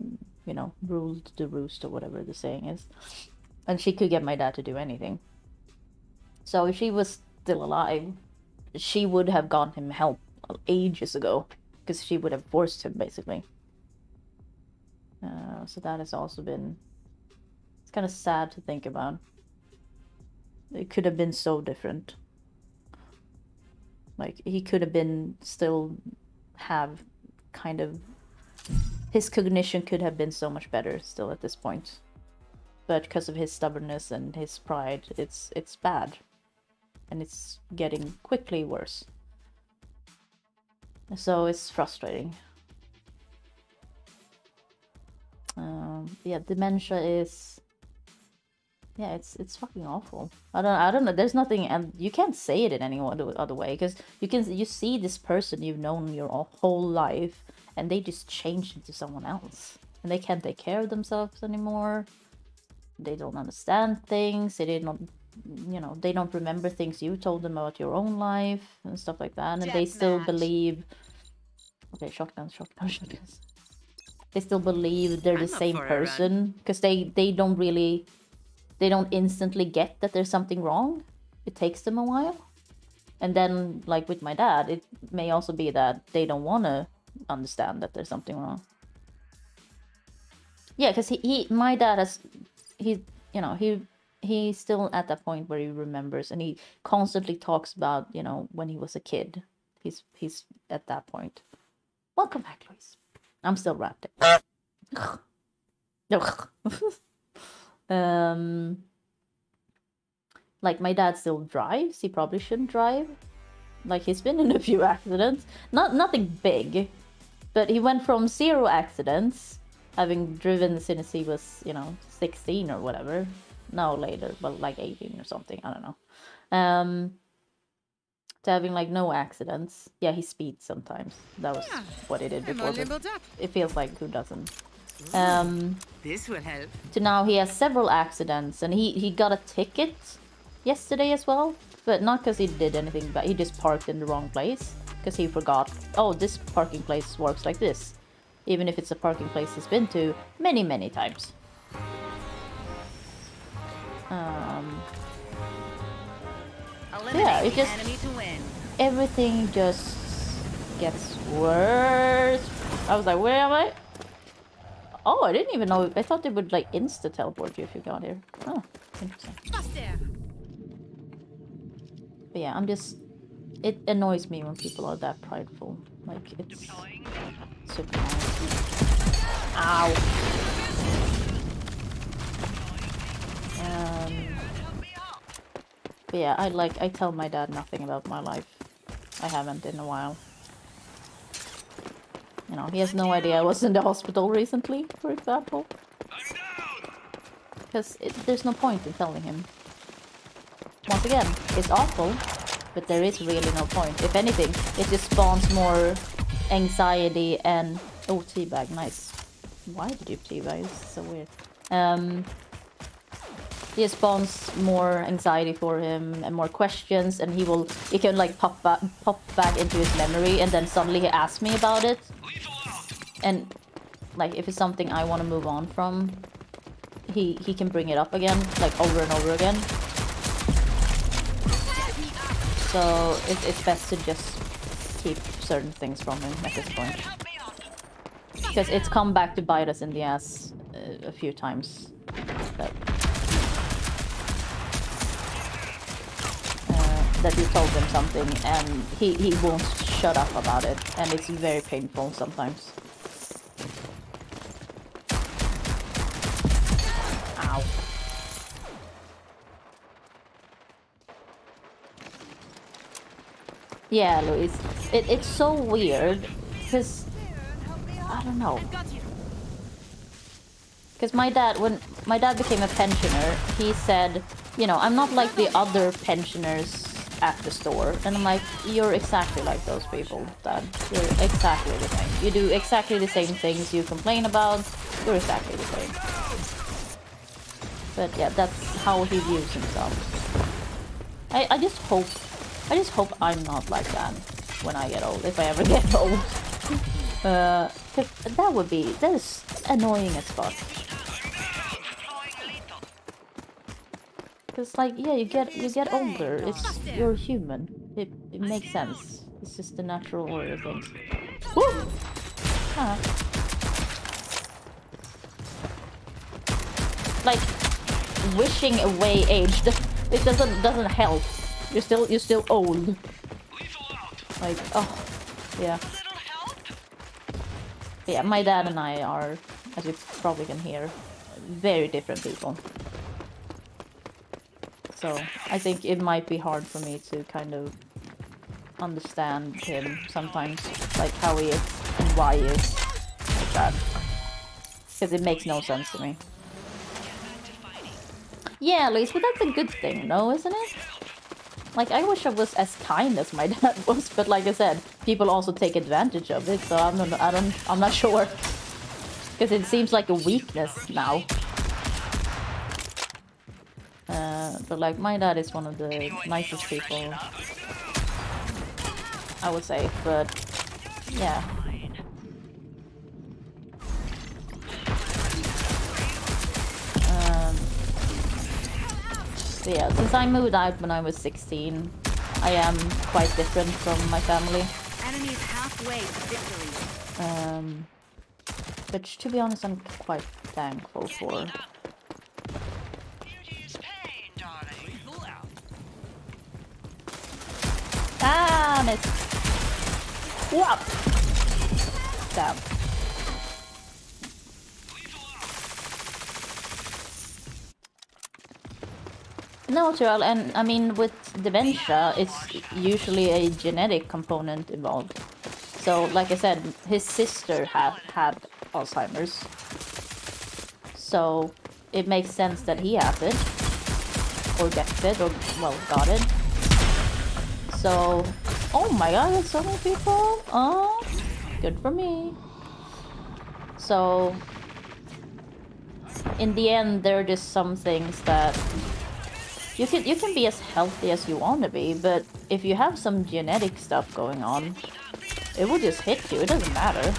you know, ruled the roost, or whatever the saying is. And she could get my dad to do anything. So if she was still alive, she would have gotten him help ages ago. Because she would have forced him, basically. So that has also been... It's kind of sad to think about. It could have been so different. Like, he could have been still have kind of... His cognition could have been so much better still at this point. But because of his stubbornness and his pride, it's bad. And it's getting quickly worse. So it's frustrating. Yeah, dementia is... Yeah, it's fucking awful. I don't know. There's nothing, and you can't say it in any other way, because you see this person you've known your whole life, and they just change into someone else, and they can't take care of themselves anymore. They don't understand things. They don't, you know, they don't remember things you told them about your own life and stuff like that, and they still believe. Okay, shotguns. They still believe they're the same person because they don't really. They don't instantly get that there's something wrong. It takes them a while. And then, like with my dad, it may also be that they don't want to understand that there's something wrong. Yeah, because my dad has, he's still at that point where he remembers, and he constantly talks about, you know, when he was a kid. He's at that point. Welcome back, Louise. I'm still wrapped in. Like, my dad still drives. He probably shouldn't drive. Like, he's been in a few accidents. Nothing big. But he went from 0 accidents, having driven since he was, you know, 16 or whatever. No, later, but like 18 or something. I don't know. To having, like, no accidents. Yeah, he speeds sometimes. That was what he did before. It feels like, who doesn't? This will help. To now he has several accidents, and he got a ticket yesterday as well, but not because he did anything, but he just parked in the wrong place because he forgot, oh, this parking place works like this, even if it's a parking place he's been to many times. Yeah, it just, everything just gets worse. I was like, where am I? Oh, I didn't even know. I thought they would, like, insta-teleport you if you got here. Oh, interesting. But yeah, I'm just... It annoys me when people are that prideful. Like, it's super annoying. Ow! But yeah, I tell my dad nothing about my life. I haven't in a while. You know, he has no idea I was in the hospital recently, for example. Because there's no point in telling him. Once again, it's awful, but there is really no point. If anything, it just spawns more anxiety and... Oh, teabag, nice. Why did you teabag? This is so weird. It spawns more anxiety for him and more questions, and he can like pop back into his memory, and then suddenly he asks me about it. And like, if it's something I want to move on from, he can bring it up again, like over and over again. So it's best to just keep certain things from him at this point, because it's come back to bite us in the ass a few times. That you told him something and he won't shut up about it, and it's very painful sometimes. Ow. Yeah, Louise. It's so weird, because I don't know. Because my dad, when my dad became a pensioner, he said, you know, I'm not like the other pensioners at the store. And I'm like, you're exactly like those people, Dad. You're exactly the same. You do exactly the same things you complain about. You're exactly the same. But yeah, that's how he views himself. I just hope I'm not like that when I get old, if I ever get old. That is annoying as fuck. Cause like yeah, you get older. You're human. It makes sense. It's just the natural order of things. Woo! Ah. Like wishing away age. It doesn't help. You're still old. Like oh yeah. Yeah, my dad and I are, as you probably can hear, very different people. So I think it might be hard for me to kind of understand him sometimes, like how he is and why he is like that. Because it makes no sense to me. Yeah, Luis, but that's a good thing, though, isn't it? Like, I wish I was as kind as my dad was, but like I said, people also take advantage of it, so I'm not sure. Because it seems like a weakness now. But like, my dad is one of the nicest people, I would say, but yeah. So yeah, since I moved out when I was 16, I am quite different from my family. Enemies halfway to victory. Which, to be honest, I'm quite thankful for. Ah, missed. Whoa! Damn. No, Terrell, and I mean, with dementia, it's usually a genetic component involved. So, like I said, his sister had Alzheimer's. So, it makes sense that he has it. Or gets it, or, well, got it. So, oh my god, there's so many people! Oh, good for me. So, in the end, there are just some things that you can be as healthy as you want to be, but if you have some genetic stuff going on, it will just hit you. It doesn't matter.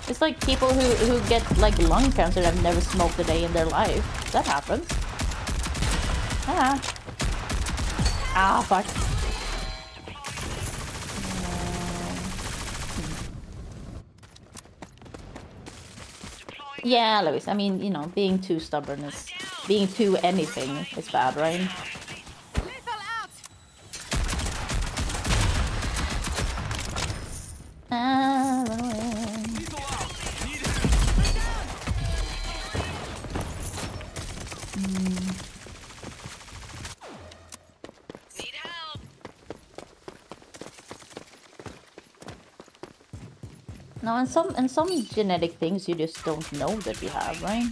It's like people who get like lung cancer that have never smoked a day in their life. That happens. Ah. Ah, fuck. Yeah, Luis, I mean, you know, being too stubborn is... Being too anything is bad, right? Ah, run away. No, and some genetic things you just don't know that you have, right?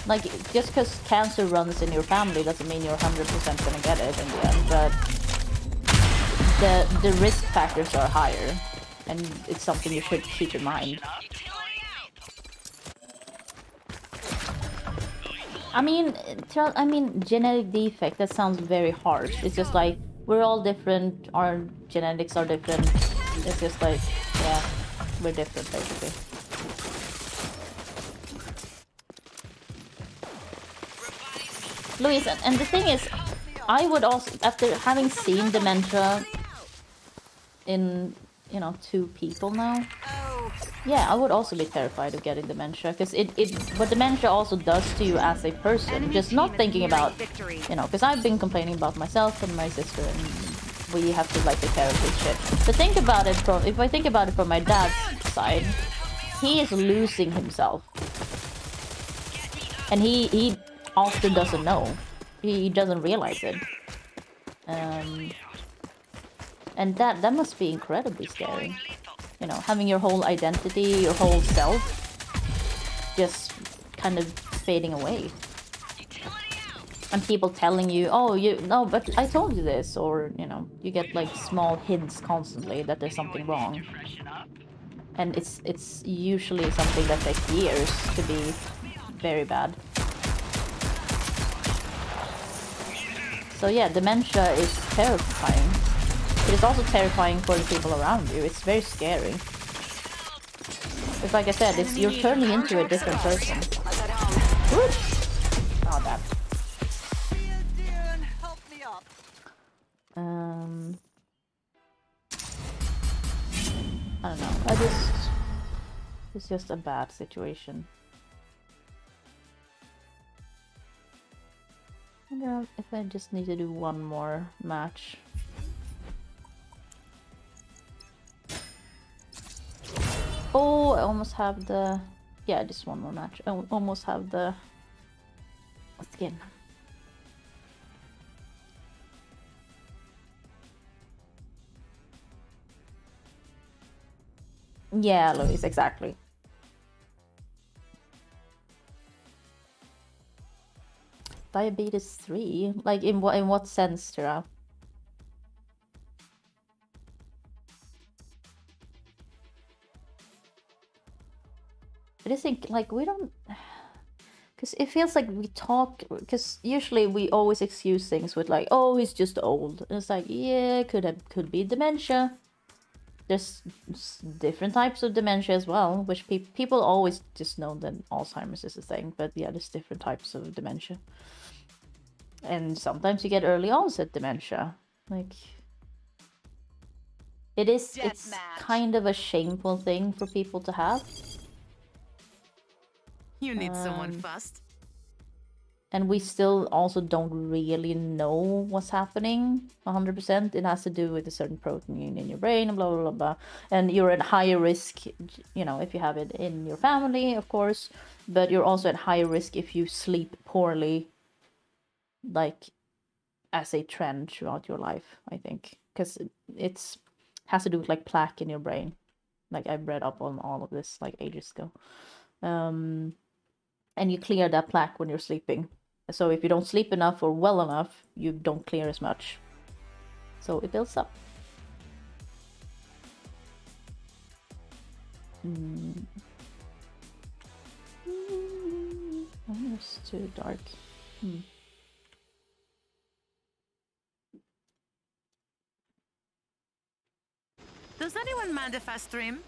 Like, just because cancer runs in your family doesn't mean you're 100% gonna get it in the end, but the risk factors are higher, and it's something you should keep in mind. I mean, genetic defect, that sounds very harsh. It's just like, we're all different, our genetics are different. It's just like, yeah, we're different, basically. Luis, and the thing is, I would also, after having seen dementia in, you know, 2 people now, yeah, I would also be terrified of getting dementia, because what dementia also does to you as a person, just not thinking about, you know, because I've been complaining about myself and my sister, and we have to, like, take care of this shit. But think about it from, if I think about it from my dad's side, he is losing himself. And he often doesn't know. He doesn't realize it. And that must be incredibly scary. You know, having your whole identity, your whole self just kind of fading away. And people telling you, oh, no, but I told you this, or, you know, you get like small hints constantly that there's something wrong. And it's usually something that takes years to be very bad. So yeah, dementia is terrifying. It is also terrifying for the people around you. It's very scary. It's like I said, you're turning into a different person. Oh, damn. Help me up. I don't know. It's just a bad situation. I wonder if I just need to do one more match. Oh, I almost have the... Yeah, just one more match. I almost have the skin. Yeah, Louise, exactly. Diabetes 3? Like in what sense, Tara? I just think like we don't, because it feels like we talk, because usually we always excuse things with like, oh, he's just old. And it's like, yeah, could be dementia. There's different types of dementia as well, which people always just know that Alzheimer's is a thing, but yeah, there's different types of dementia. And sometimes you get early onset dementia. Like, it's kind of a shameful thing for people to have. You need someone fast. And we still also don't really know what's happening 100%. It has to do with a certain protein in your brain and blah, blah, blah, blah. And you're at higher risk, you know, if you have it in your family, of course. But you're also at higher risk if you sleep poorly, like, as a trend throughout your life, I think. Because it has to do with, like, plaque in your brain. Like, I've read up on all of this, like, ages ago. And you clear that plaque when you're sleeping. So if you don't sleep enough or well enough, you don't clear as much. So it builds up. Oh, it's too dark. Does anyone mind if I stream?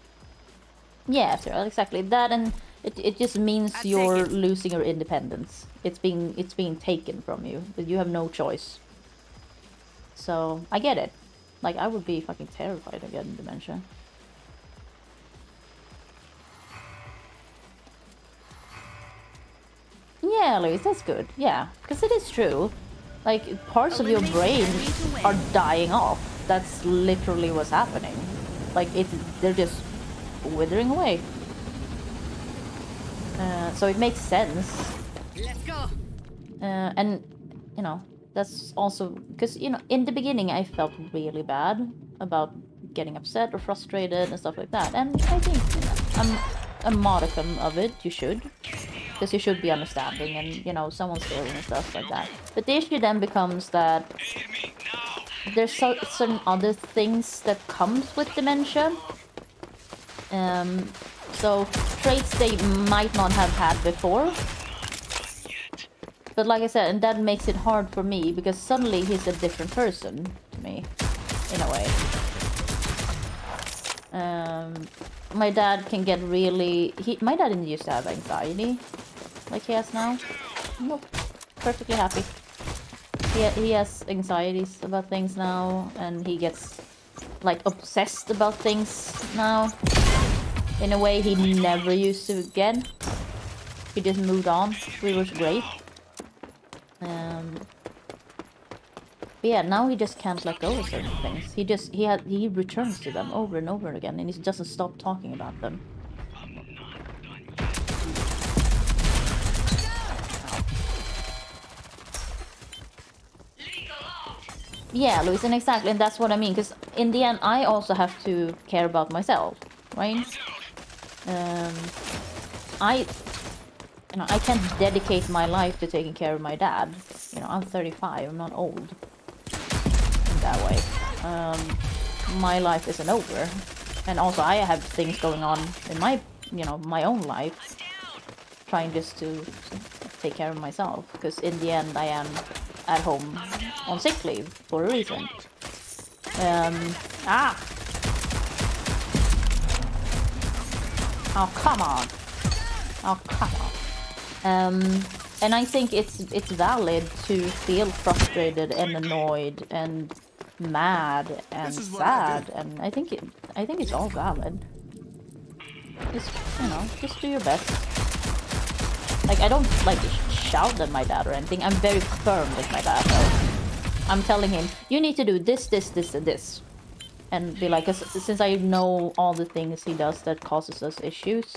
Yeah, sure, exactly. That, and it just means you're losing your independence. It's being taken from you, but you have no choice. So I get it. Like, I would be fucking terrified of getting dementia. Yeah, Louise, that's good. Yeah, because it is true. Like, parts of your brain are dying off. That's literally what's happening. Like, they're just withering away. So it makes sense. Let's go. And, you know, that's also... Because, you know, in the beginning I felt really bad about getting upset or frustrated and stuff like that. And I think a modicum of it, you should. Because you should be understanding and, you know, someone's feeling and stuff like that. But the issue then becomes that there's certain other things that comes with dementia. So traits they might not have had before. But like I said, and that makes it hard for me because suddenly he's a different person to me, in a way. My dad can get really... My dad didn't used to have anxiety like he has now. Nope. Perfectly happy. He has anxieties about things now, and he gets like obsessed about things now in a way he never used to get. He just moved on, which was great. But yeah, now he just can't let go of certain things. He returns to them over and over again, and he doesn't stop talking about them. Yeah, Louise, and exactly, and that's what I mean, because in the end, I also have to care about myself, right? I can't dedicate my life to taking care of my dad. You know, I'm 35, I'm not old in that way. My life isn't over. And also, I have things going on in my, you know, my own life, trying just to take care of myself, because in the end, I am at home on sick leave for a reason. Oh, come on. Oh, come on. And I think it's valid to feel frustrated and annoyed and mad and sad, and I think it's all valid. Just, you know, just do your best. Like, I don't like shout at my dad or anything. I'm very firm with my dad though. I'm telling him, you need to do this, this, this, and this. And be like, since I know all the things he does that causes us issues,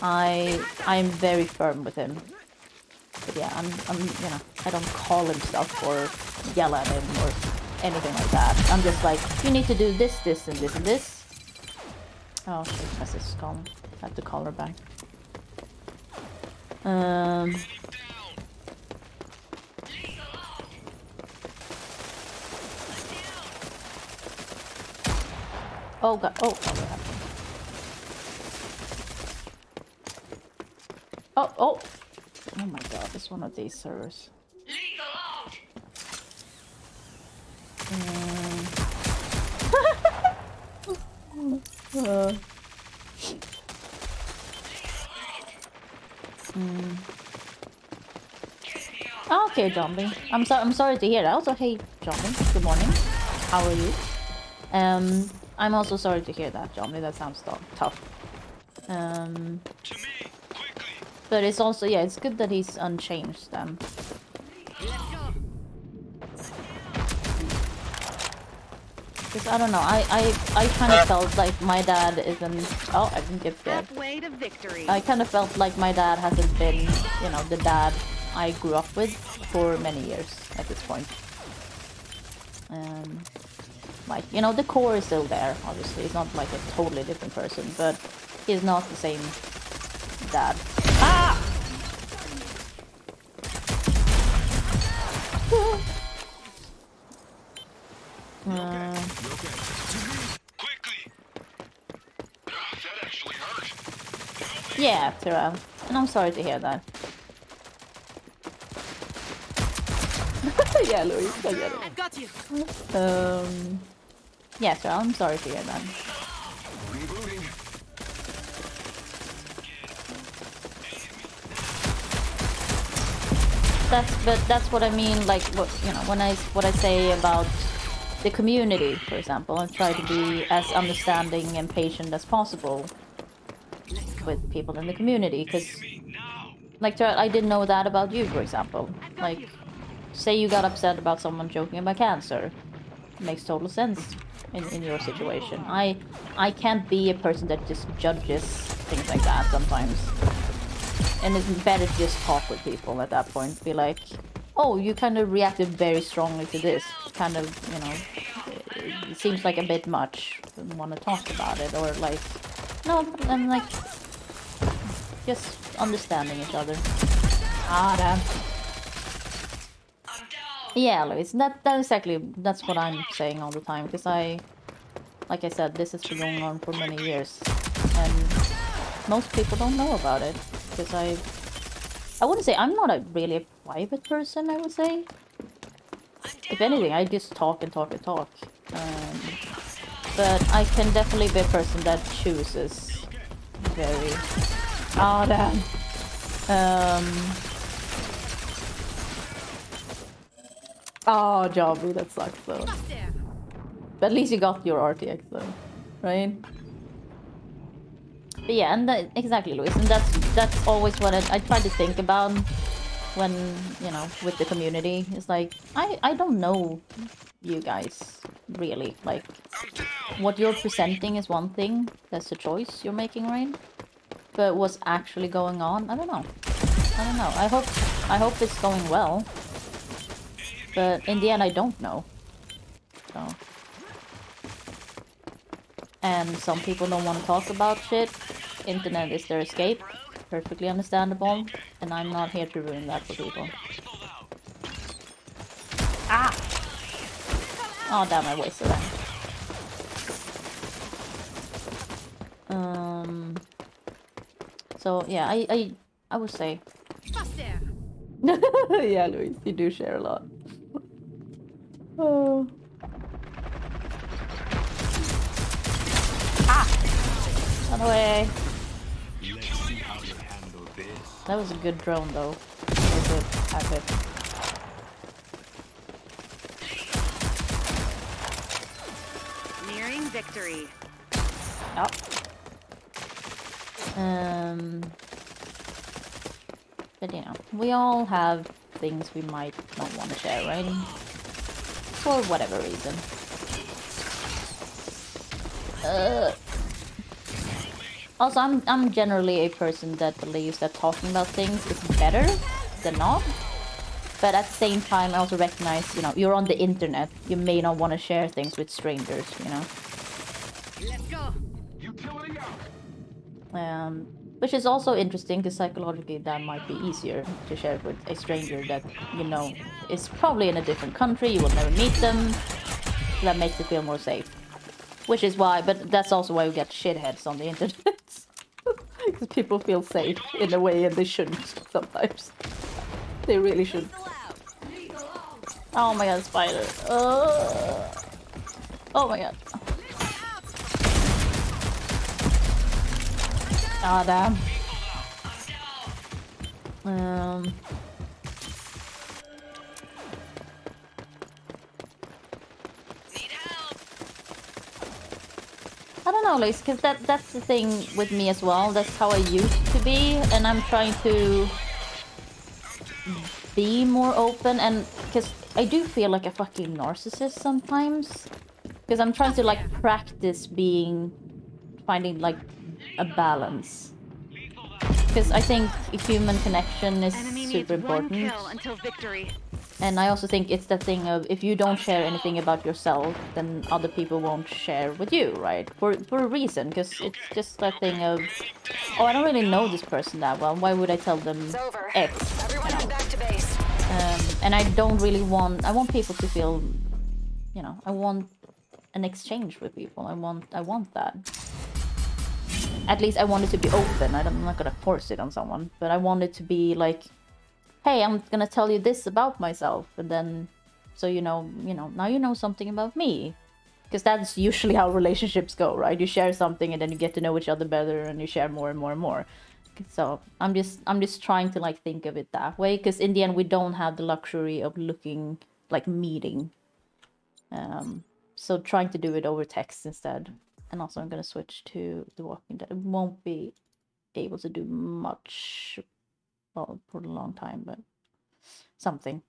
I'm very firm with him. But yeah, I'm you know, I don't call him stuff or yell at him or anything like that. I'm just like, you need to do this, this, and this, and this. Oh shit, that's his gone. I have to call her back. Oh god, oh, what happened? Oh my god, it's one of these servers. Okay, Zombie. I'm sorry to hear that. Also, hey, Zombie. Good morning. How are you? I'm also sorry to hear that, Zombie. That sounds tough. But it's also, yeah, it's good that he's unchanged then. Because I don't know, I kind of felt like my dad isn't. Oh, I didn't get scared. Halfway to victory. I kind of felt like my dad hasn't been, you know, the dad I grew up with for many years at this point. Like, you know, the core is still there, obviously. He's not like a totally different person, but he's not the same dad. Ah! Yeah, Tyrell. And I'm sorry to hear that. Yeah, Louis, I get it. I've got you. Yeah, Tyrell, I'm sorry to hear that. That's what I mean, like, what, you know, what I say about the community, for example, and try to be as understanding and patient as possible with people in the community, because, like, I didn't know that about you, for example. Like, say you got upset about someone joking about cancer. It makes total sense in your situation. I can't be a person that just judges things like that sometimes. And it's better to just talk with people at that point. Be like, oh, you kind of reacted very strongly to this. Kind of, you know, it seems like a bit much. Don't want to talk about it. Or like, no, I'm like, just understanding each other. Ah, damn. Yeah, Louis, that's what I'm saying all the time. Because like I said, this has been going on for many years. And most people don't know about it. Because I wouldn't say I'm not really a private person, I would say. If anything, I just talk and talk and talk. But I can definitely be a person that chooses very... Oh, damn. Oh, Jobby, that sucks though. But at least you got your RTX though, right? But yeah, and exactly, Luis, and that's always what I try to think about when, you know, with the community. It's like, I don't know you guys, really. Like, what you're presenting is one thing, that's a choice you're making, right? But what's actually going on, I don't know. I don't know. I hope it's going well. But in the end, I don't know. So. And some people don't want to talk about shit. Internet is their escape. Perfectly understandable. And I'm not here to ruin that for people. Ah! Oh damn, I wasted that. So yeah, I would say. Yeah, Luis, you do share a lot. Oh. Ah! Run away. Let's see how you handle this. That was a good drone, though. Very good. Have it. Nearing victory. Yep. But you know, we all have things we might not want to share, right? For whatever reason. Also, I'm generally a person that believes that talking about things is better than not. But at the same time, I also recognize, you know, you're on the internet. You may not want to share things with strangers, you know. Let's go. Which is also interesting, because psychologically that might be easier to share with a stranger that, you know, is probably in a different country, you will never meet them. That makes it feel more safe. Which is why, but that's also why we get shitheads on the internet. Because people feel safe in a way and they shouldn't sometimes. They really should. Oh my god, spider. Oh my god. Ah, damn. I don't know, Luis, because that's the thing with me as well. That's how I used to be, and I'm trying to be more open, and because I do feel like a fucking narcissist sometimes. Because I'm trying to, like, practice finding, like, a balance. Because I think a human connection is super important. One kill until victory. And I also think it's that thing of, if you don't share anything about yourself, then other people won't share with you, right? For a reason, because it's just that thing of, oh, I don't really know this person that well, why would I tell them X? Everyone head back to base. And I don't really want, I want people to feel, you know, I want an exchange with people. I want that. At least I want it to be open. I'm not gonna force it on someone, but I want it to be like, hey, I'm gonna tell you this about myself, and then, so you know, now you know something about me. Because that's usually how relationships go, right? You share something, and then you get to know each other better, and you share more and more and more. So I'm just trying to, like, think of it that way, because in the end we don't have the luxury of meeting. So trying to do it over text instead. And also I'm gonna switch to The Walking Dead. It won't be able to do much, well, for a long time, but something.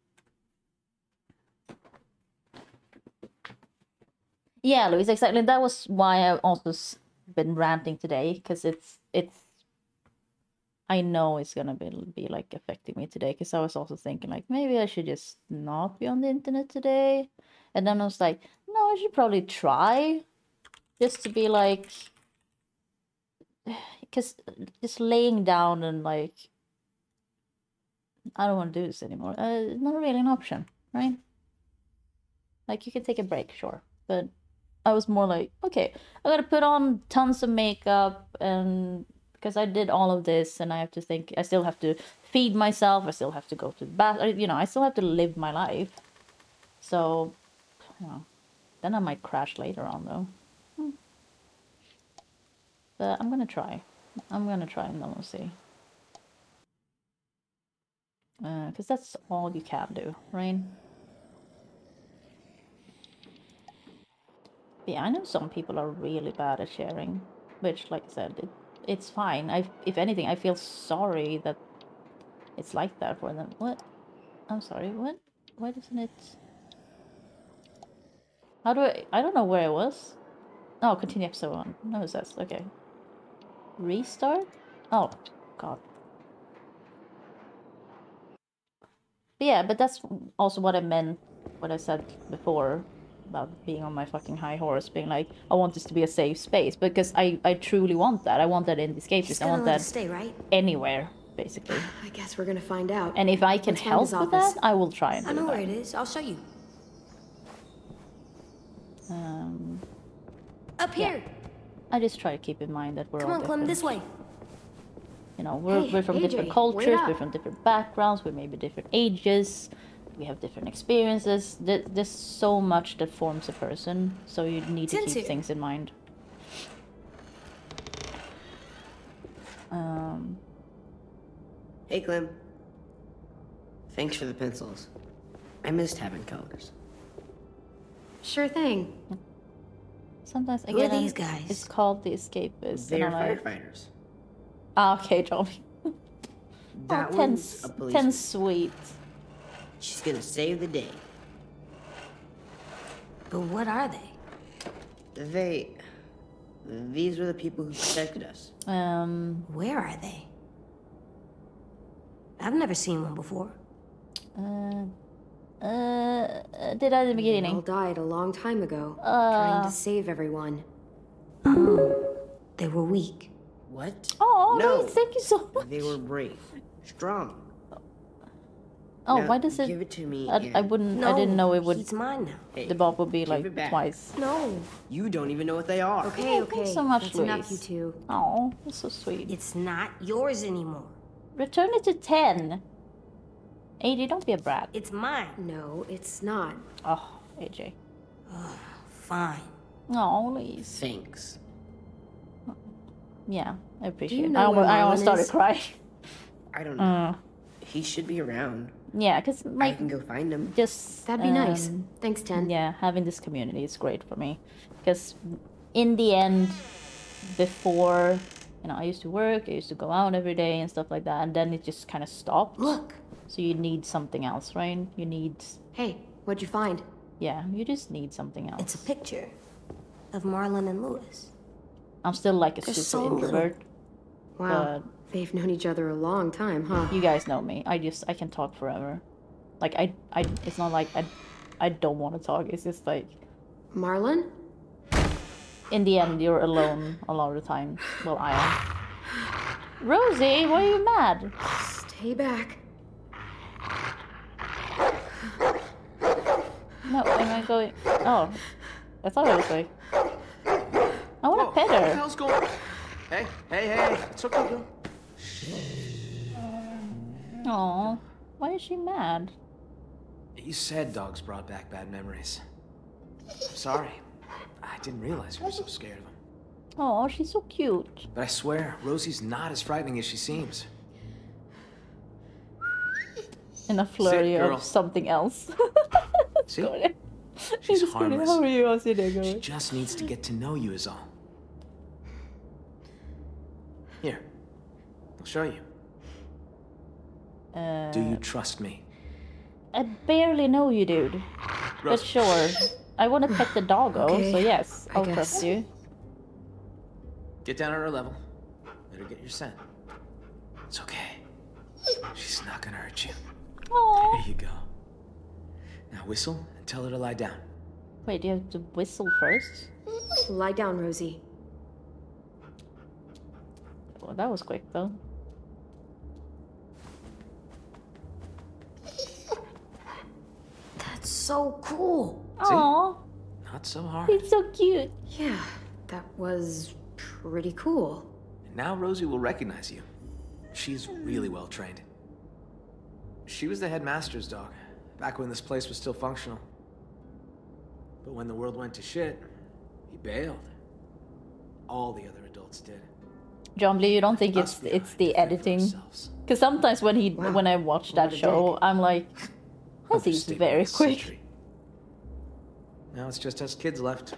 Yeah, Luis, exactly. That was why I've also been ranting today, because it's I know it's gonna be like affecting me today, because I was also thinking like maybe I should just not be on the internet today, and then I was like, no, I should probably try, just to be like, because just laying down and like, I don't want to do this anymore. It's not really an option, right? Like, you can take a break, sure, but I was more like, okay, I gotta put on tons of makeup, and because I did all of this, and I have to think, I still have to feed myself, I still have to go to the bath, you know, I still have to live my life. So, you know, then I might crash later on, though. But I'm gonna try. I'm gonna try, and then we'll see. Because that's all you can do, right? But yeah, I know some people are really bad at sharing, which, like I said, it's fine. If anything, I feel sorry that it's like that for them. What? I'm sorry, what? Why doesn't it... How do I don't know where I was. Oh, continue episode 1. No, it says, okay. Restart? Oh, God. But yeah, but that's also what I meant, what I said before about being on my fucking high horse, being like, I want this to be a safe space, because I truly want that. I want that in the escapist. I want that stay, right? anywhere, basically. I guess we're gonna find out. And if I can Let's find help his with office. that, I will try and do I know that. where it is. I'll show you. Up here. I just try to keep in mind that we're Come all on, different. Clem, this way. You know, we're from AJ, different wait cultures, we're up. from different backgrounds, we may be different ages, we have different experiences. There's so much that forms a person, so you need to Tinsu. keep things in mind. Hey, Clem. Thanks for the pencils. I missed having colors. Sure thing. Sometimes Who are again, these guys? it's called the escapist. They're and I'm like, firefighters. ah, okay, Johnny. That Oh, one's a policeman. 10 sweet. She's gonna save the day. But what are they? These were the people who protected us. Where are they? I've never seen one before. Did I at the They all beginning? died a long time ago, trying to save everyone. Oh, they were weak. What? Oh, No. nice, thank you so much. They were brave, strong. Oh, Now, why does it? give it to me I and- wouldn't. No, I didn't know it would. He's mine now. Hey, The bob would be give like it back. twice. No. You don't even know what they are. Okay, Oh, okay. thanks so much, That's enough, you Louise. two. Oh, that's so sweet. It's not yours anymore. Return it to 10. AJ, don't be a brat. It's mine. No, it's not. Oh, AJ. Fine. Oh, Louise. Thanks. Yeah, I appreciate you it. know where I almost Marlon started is? crying. I don't know. He should be around. Yeah, because I like can go find him. just That'd be nice. Thanks, 10. Yeah, having this community is great for me because in the end, before I used to work, I used to go out every day and stuff like that, and then it just kind of stopped. Look. So you need something else, right? You need, Hey, what'd you find? yeah, you just need something else. It's a picture of Marlon and Lewis. I'm still like a They're super so little. introvert. Wow. They've known each other a long time, huh? You guys know me. I can talk forever. Like I it's not like I don't want to talk. It's just like Marlon? in the end you're alone a lot of the time. Well, I am. Rosie, why are you mad? Stay back. No, am I going? Oh, I thought I was like. I want to pet What the her. hell's going? Hey, it's okay, girl. Aw, why is she mad? You said dogs brought back bad memories. I'm sorry. I didn't realize you were so scared of them. Oh, she's so cute. But I swear, Rosie's not as frightening as she seems. In a flurry girl. of something else. See? She's She's harmless. How are you? How's your day She going? just needs to get to know you is all. Here, I'll show you. Do you trust me? I barely know you, dude. But Rose. sure. I want to pet the doggo, Okay, so yes, I I'll guess. trust you. Get down at her level. Let her get your scent. It's okay. She's not gonna hurt you. Aww. There you go. Now whistle and tell her to lie down. Wait, do you have to whistle first? Lie down, Rosie. Well, that was quick, though. That's so cool. Aww, Not so hard. he's so cute. Yeah, that was pretty cool. And now Rosie will recognize you. She's really well trained. She was the headmaster's dog, back when this place was still functional. But when the world went to shit, he bailed. All the other adults did. John Lee, you don't think Us it's behind the to fend for editing? ourselves. Because sometimes when I watch that What a show, I'm like, this is Understatement very of the quick. century. Now it's just us kids left.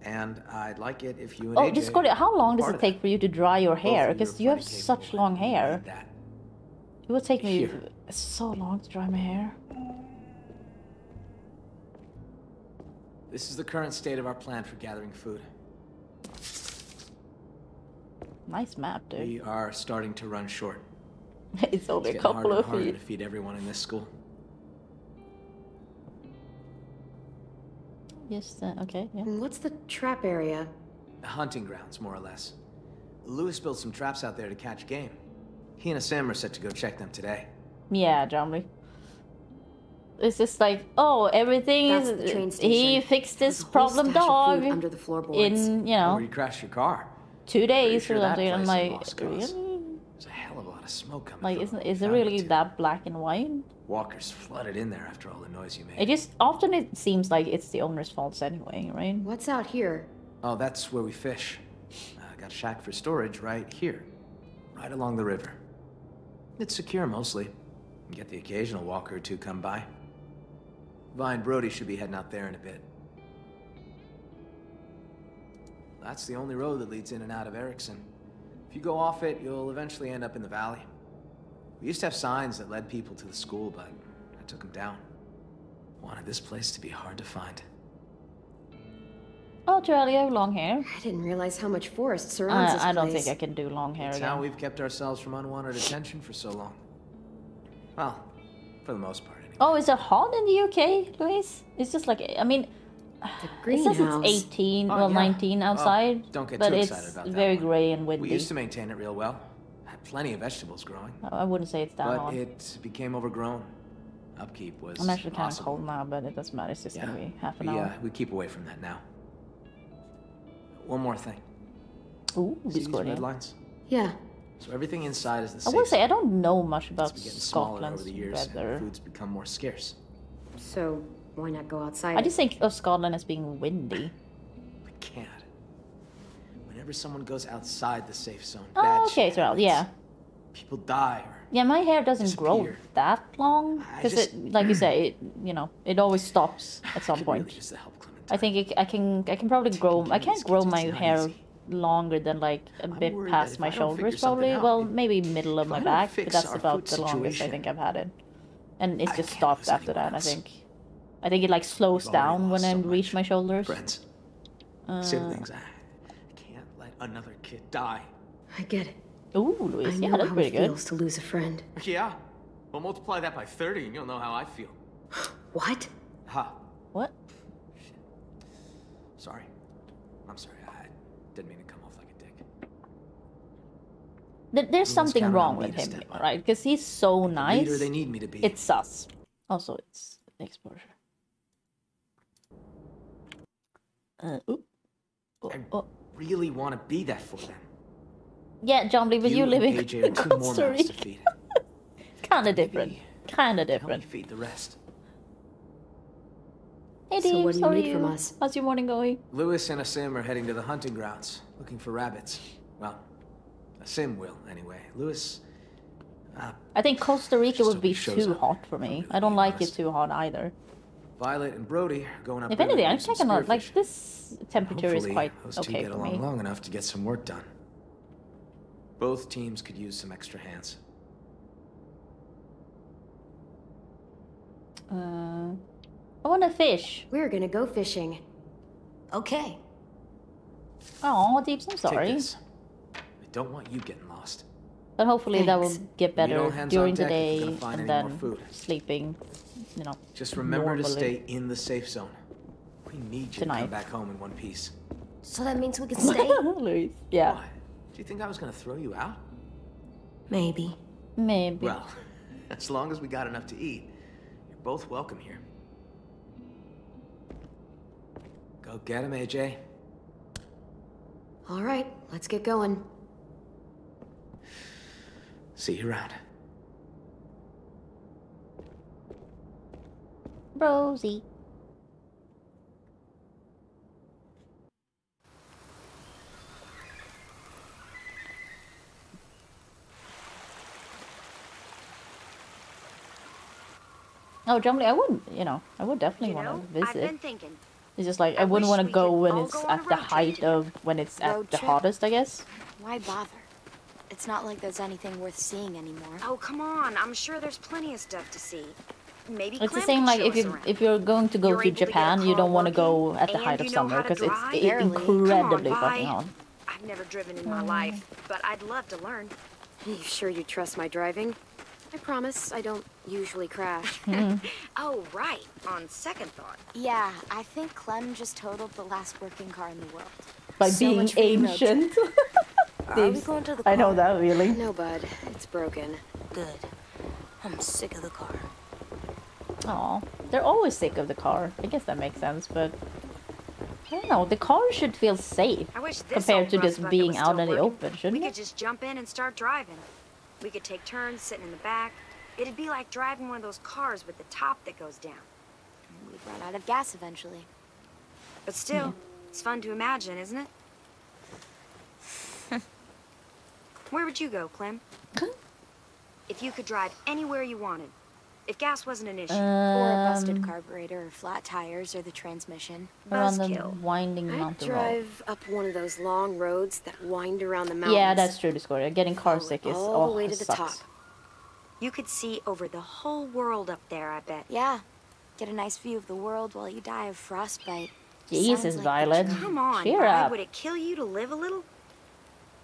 And I'd like it if you and Oh, AJ Discord, how long were does part it of take that. for you to dry your Both hair? of Because are you have plenty such capable. long You hair. need that. It would take me Here. so long to dry my hair. This is the current state of our plan for gathering food. Nice map, dude. We are starting to run short. It's only It's a getting couple harder and of harder feet. to feed everyone in this school. Yes, okay, yeah. And what's the trap area? Hunting grounds, more or less. Lewis built some traps out there to catch game. He and Sam are set to go check them today. Yeah, John Lee. It's just like, oh, everything That's is. the train He station. fixed There's this a whole problem stash of dog food under the floorboards. in, Or you crashed your car. 2 days sure or that something. I'm place like, lost cause. really? There's a hell of a lot of smoke coming Like, from is it where we really found that black and white? Walkers flooded in there after all the noise you made. It just often it seems like it's the owner's fault anyway, right? What's out here? Oh, that's where we fish. Got a shack for storage right here. Right along the river. It's secure mostly. You get the occasional walker or two come by. Vi and Brody should be heading out there in a bit. That's the only road that leads in and out of Erickson. If you go off it, you'll eventually end up in the valley. We used to have signs that led people to the school, but I took them down. Wanted this place to be hard to find. Oh, Charlie, you have long hair. I didn't realize how much forest surrounds this place. I don't think I can do long hair It's again. how we've kept ourselves from unwanted attention for so long. Well, for the most part, anyway. Oh, is it hot in the UK, Louise? It's just like, I mean, it says it's 18, Oh, well, yeah. 19 outside, Oh, don't get but too it's excited about that very one. grey and windy. We used to maintain it real well. Had plenty of vegetables growing. I wouldn't say it's that But hot. it became overgrown. Upkeep was I'm actually kind of impossible. cold now, but it doesn't matter. It's just gonna be half an we, hour. we keep away from that now. One more thing. Ooh, See these Discordia. red lines? Yeah. So everything inside is the I safe will say I zone. don't know much about It's been getting smaller Scotland's over the years, weather. and food's become more scarce. So, why not go outside? I just think of Scotland as being windy. We can't. Whenever someone goes outside the safe zone, Oh, bad okay, shit so happens. yeah. People die or Yeah, my hair doesn't grow disappear. that long I because just- it, like you say, it, you know, it always stops at some could point. really use the help, Clementine. I think I can probably grow. I can't grow my It's not hair easy. longer than like a bit worried past that if my I don't shoulders, figure something probably. out, Well, maybe middle of if my I don't back, but fix that's our about food the longest I situation, think I've had it. And it I just can't stopped lose after anyone that. else. I think it like slows We've already down when lost I so reach much. my shoulders. Friends. Siblings. I can't let another kid die. I get it. Ooh, I Louise, yeah, know that's how pretty it good. feels to lose a friend. Yeah. Well, multiply that by 30 and you'll know how I feel. What? Ha. What? Sorry. I'm sorry. I didn't mean to come off like a dick. There's Everyone's something counting wrong on me with to him, step up. right? Because he's so nice. Leader they need me to be. It's sus. Also, it's exposure. Oop. Oh, I oh. really want to be that for them. Yeah, John Lee, but you and living AJ in are two more Costa mouths to Rica. feed. Kind of different. Kind of Help different. me feed the rest. Hey, So what Deems, do you how are need from you? us? How's your morning going? Lewis and Asim are heading to the hunting grounds, looking for rabbits. Well, Asim will, anyway. Lewis... I think Costa Rica Just would hope be he shows too up. hot for me. really I don't being like it honest. too hot either. Violet and Brody are going up If river to anything, I'm do some checking out, like, spearfishing. this temperature is Hopefully, quite those two okay get for along me. long enough to get some work done. Both teams could use some extra hands. I want to fish. We're gonna go fishing. Okay. Oh, Deeps, I'm Take sorry. this. I don't want you getting lost. But hopefully that will Thanks. get Need all better hands during on the deck if day we're gonna find and any more then food. sleeping, you know. Just remember to normally. stay in the safe zone. We need you to Tonight. come back home in one piece. So that means we can stay? Louise. Yeah, Why? Do you think I was gonna throw you out? Maybe. maybe. Well, as long as we got enough to eat, you're both welcome here. Go get him, AJ. All right, let's get going. See you around. Rosie. Oh, Jumley, I wouldn't, I would definitely want to I've visit. been thinking. It's just like, I I wouldn't wish want to we go could when all it's go on a at the road trip height together. of, when it's at Road the trip? hottest, I guess. Why bother? It's not like there's anything worth seeing anymore. Oh, come on. I'm sure there's plenty of stuff to see. Maybe It's the Clem same can like show if us you around. if you're going to go You're to able to get a Japan, you car don't want to go working, at the and height of you know summer how to because it's drive? Barely. incredibly Come on, fucking Vi. hot. I've never driven in my life, but I'd love to learn. You sure you trust my driving? I promise I don't usually crash. Oh, right. On second thought. Yeah, I think Clem just totaled the last working car in the world. By So being much for the road trip. ancient. Are we going to the car? I know that really. No, bud. It's broken. Good. I'm sick of the car. Aw, they're always sick of the car. I guess that makes sense, but I don't know. The car should feel safe I wish this compared old to rust just bucket being was out still in the working. open, We shouldn't could it? just jump in and start driving. We could take turns sitting in the back. It'd be like driving one of those cars with the top that goes down. We'd run out of gas eventually. But still, it's fun to imagine, isn't it? Where would you go, Clem? If you could drive anywhere you wanted. If gas wasn't an issue. Or a busted carburetor, or flat tires, or the transmission. Around the Buzzkill. winding I'd mountain road. drive up one of those long roads that wind around the mountains. Yeah, that's true, Discordia. Getting car sick is all the way to it the sucks. top. You could see over the whole world up there, I bet. Yeah. Get a nice view of the world while you die of frostbite. Jesus, Sounds like the Violet. dream. Come on, Cheer Bride. up. Would it kill you to live a little?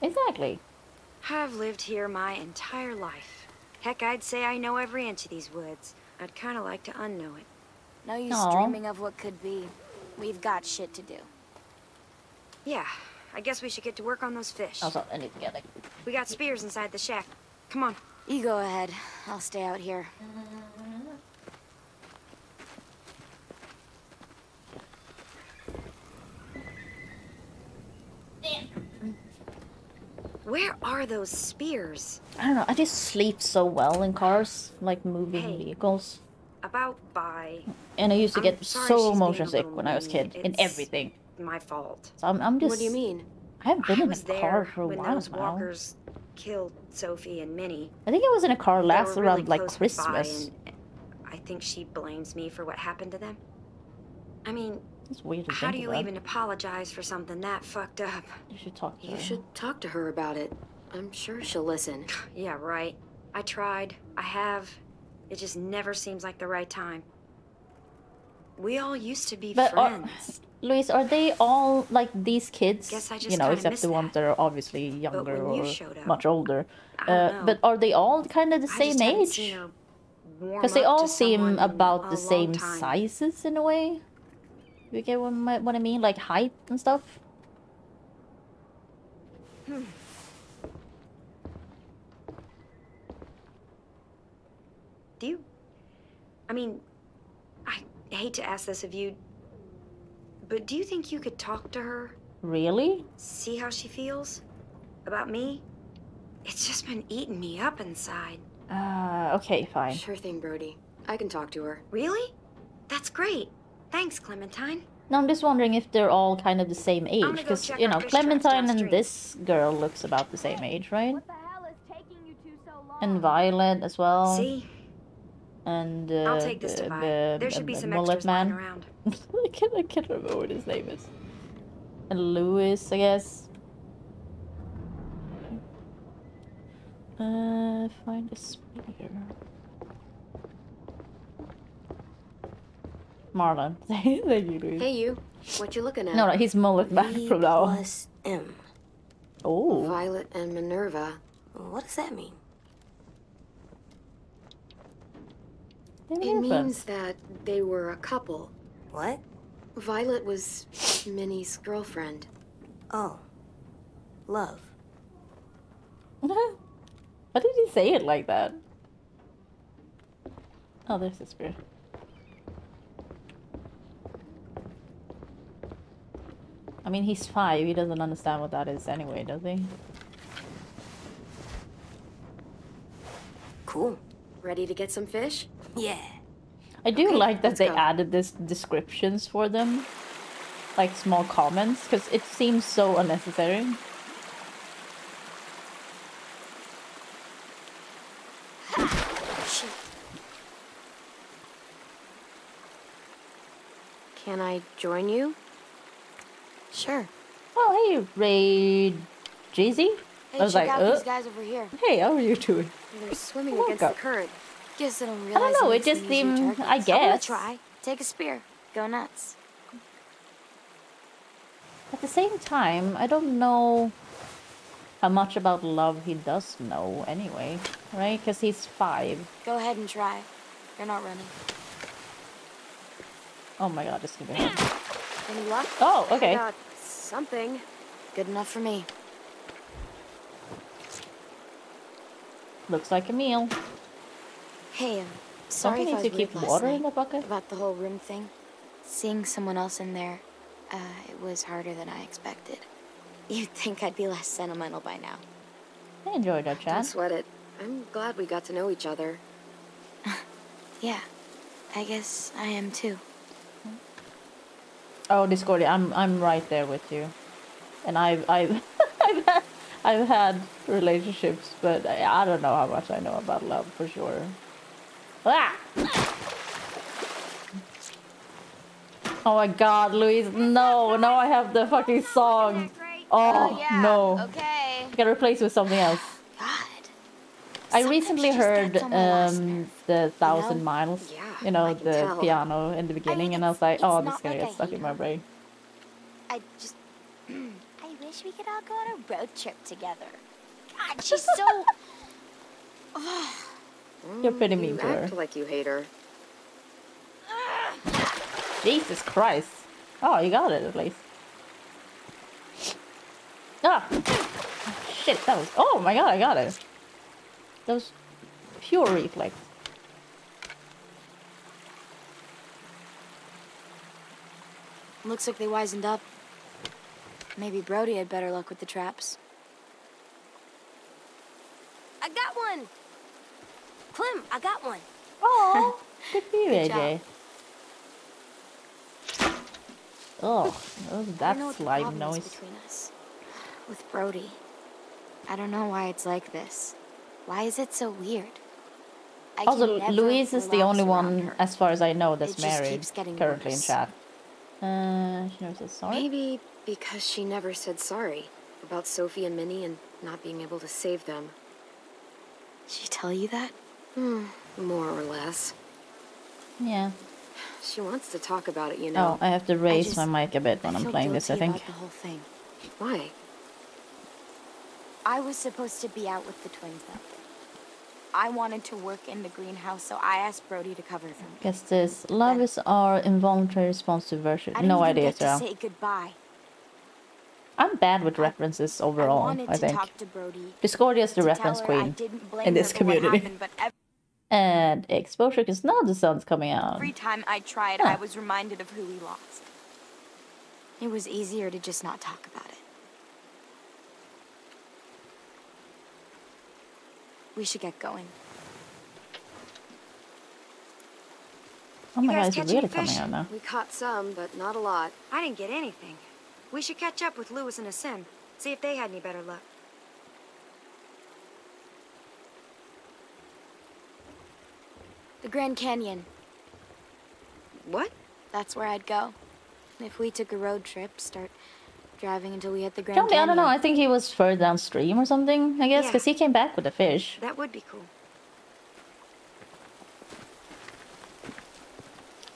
Exactly. I've lived here my entire life. Heck, I'd say I know every inch of these woods. I'd kind of like to unknow it. No use Aw. dreaming of what could be. We've got shit to do. Yeah, I guess we should get to work on those fish. Also, I need to get it. We got spears inside the shack. Come on. You go ahead. I'll stay out here. Where are those spears? I don't know. I just sleep so well in cars, like moving Hey. vehicles. About by. And I used to I'm get sorry so she's being motion a sick little when I was a mean. kid. In It's everything. My fault. So I'm just... What do you mean? I haven't been I in was a there car for a when while those now. walkers killed Sophie and Minnie. I think I was in a car They last were around really like close by, Christmas. and I think she blames me for what happened to them. I mean, It's weird to how do think you about. even apologize for something that fucked up? You should talk to You her. should talk to her about it. I'm sure she'll listen. Yeah, right. I tried. I have. It just never seems like the right time. We all used to be But friends. Luis, are they all like these kids? Guess I just You know, kinda except missed the ones that. that are obviously younger when you or showed up, much older. I don't know. But are they all kind of the I same just haven't age? seen her warm Because they up all to seem someone in about a the long same time. sizes in a way. You get what I mean? Like height and stuff? Do you? I mean, I hate to ask this of you, but do you think you could talk to her? Really? See how she feels? About me? It's just been eating me up inside. Okay, fine. Sure thing, Brody. I can talk to her. Really? That's great. Thanks, Clementine. No, I'm just wondering if they're all kind of the same age. gonna go Because, check you our know, fish traps Clementine and downstream. this girl looks about the same age, right? What the hell is taking you two so long? And Violet as well. See? And I'll take this to Vi. There should be some extras lying around. I can't remember what his name is. And Louis, I guess. Find a spear. Marlon. Thank you, Louis. Hey, you. What you looking at? No, he's mullet back V from now. plus M. Oh. Violet and Minerva. What does that mean? It Minerva. means that they were a couple. What? Violet was Minnie's girlfriend. Oh. Love. Why did he say it like that? Oh, there's the spear. I mean, he's 5. He doesn't understand what that is anyway, does he? Cool. Ready to get some fish? Yeah. I do Okay, like that let's they go. added this descriptions for them. Like small comments, because it seems so unnecessary. Shit. Can I join you? Sure. Oh, hey, Ray... Jay-Z? Hey, I was check like, out these guys over here. Hey, how are you doing? They're swimming Oh, against God. the current. Guess they don't I realize. don't know, it makes them just easier seemed... targets. I I'm gonna guess. try. Take a spear. Go nuts. At the same time, I don't know how much about love he does know anyway, right? Because he's 5. Go ahead and try. You're not running. Oh my god, this could be hard. Any luck? Oh, okay. I got something. Good enough for me. Looks like a meal. Hey, sorry Something if I needs was to keep rude last water in night the bucket. about the whole room thing. Seeing someone else in there, it was harder than I expected. You'd think I'd be less sentimental by now. I enjoyed our Don't chat. sweat it. I'm glad we got to know each other. Yeah, I guess I am too. Oh, Discordia, I'm right there with you. And I've I've had relationships, but I don't know how much I know about love for sure. Ah! Oh my god, Louise, no, now I have the fucking song. Oh, yeah. no. Okay. I gotta replace it with something else. God. I recently heard the 1,000 Miles, you know, the piano in the beginning, and I was like, oh, this is gonna get stuck in my brain. I just... I wish we could all go on a road trip together. God, she's so... You're pretty mean to her. Act like you hate her. Jesus Christ. Oh, you got it at least. Ah! Shit, that was... Oh my god, I got it. That was pure reflex. Looks like they wisened up. Maybe Brody had better luck with the traps. I got one! Clem, I got one! Oh, good for you, AJ. Oh, that slime noise. Between us. With Brody. I don't know why it's like this. Why is it so weird? Also, Louise is the only one, as far as I know, that's married currently in chat. She never said sorry? Maybe because she never said sorry about Sophie and Minnie and not being able to save them. Did she tell you that? More or less. Yeah. She wants to talk about it, you know. Oh, I have to raise my mic a bit when I'm playing this, I think. The whole thing. Why? I was supposed to be out with the twins that day. I wanted to work in the greenhouse, so I asked Brody to cover for me. Guess this. Love is our involuntary response to virtue. No idea, Sarah. Say goodbye. I'm bad with references overall, I think. Discordia is the reference queen in this community. And exposure because now the sun's coming out. Every time I tried, I was reminded of who we lost. It was easier to just not talk about it. We should get going. Oh my god, it's really coming out now. We caught some, but not a lot. I didn't get anything. We should catch up with Lewis and Asim, see if they had any better luck. The Grand Canyon. What? That's where I'd go. If we took a road trip, start driving until we hit the Grand Canyon. I don't know, I think he was further downstream or something, I guess, because he came back with a fish. That would be cool.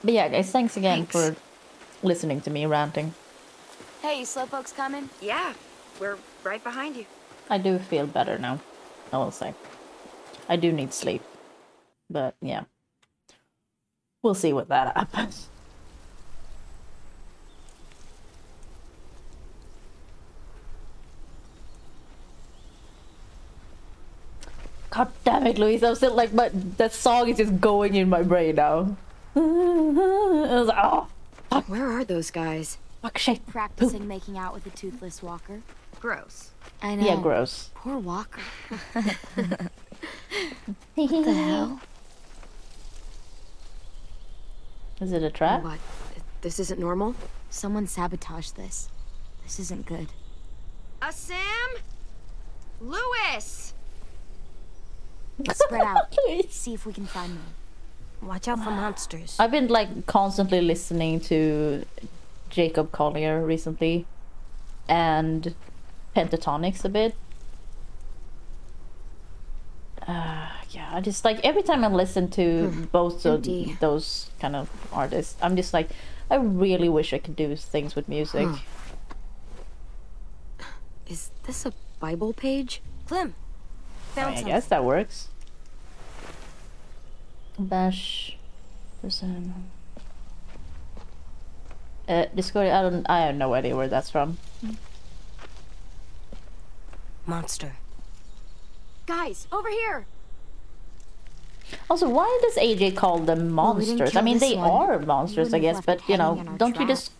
But yeah, guys, thanks again for listening to me ranting. Hey, Slowpoke's coming? Yeah, we're right behind you. I do feel better now, I will say. I do need sleep. But, yeah. We'll see what that happens. God damn it, Louise. I'm still like, that song is just going in my brain now. I was like, oh, fuck. Where are those guys? Fuck, shit. Practicing making out with a toothless walker. Gross. I know. Yeah, gross. Poor walker. What the hell? Is it a trap? What? This isn't normal? Someone sabotaged this. This isn't good. Asim? Lewis! Spread out. See if we can find them. Watch out for monsters. I've been like constantly listening to Jacob Collier recently and Pentatonix a bit. Yeah, I just like every time I listen to both of those kind of artists, I'm just like, I really wish I could do things with music. Is this a Bible page? Clem, I guess that works. Bash person. Discord. I have no idea where that's from. Monster. Guys, over here. Also, why does AJ call them monsters? I mean, they are monsters, I guess, but you know, don't you just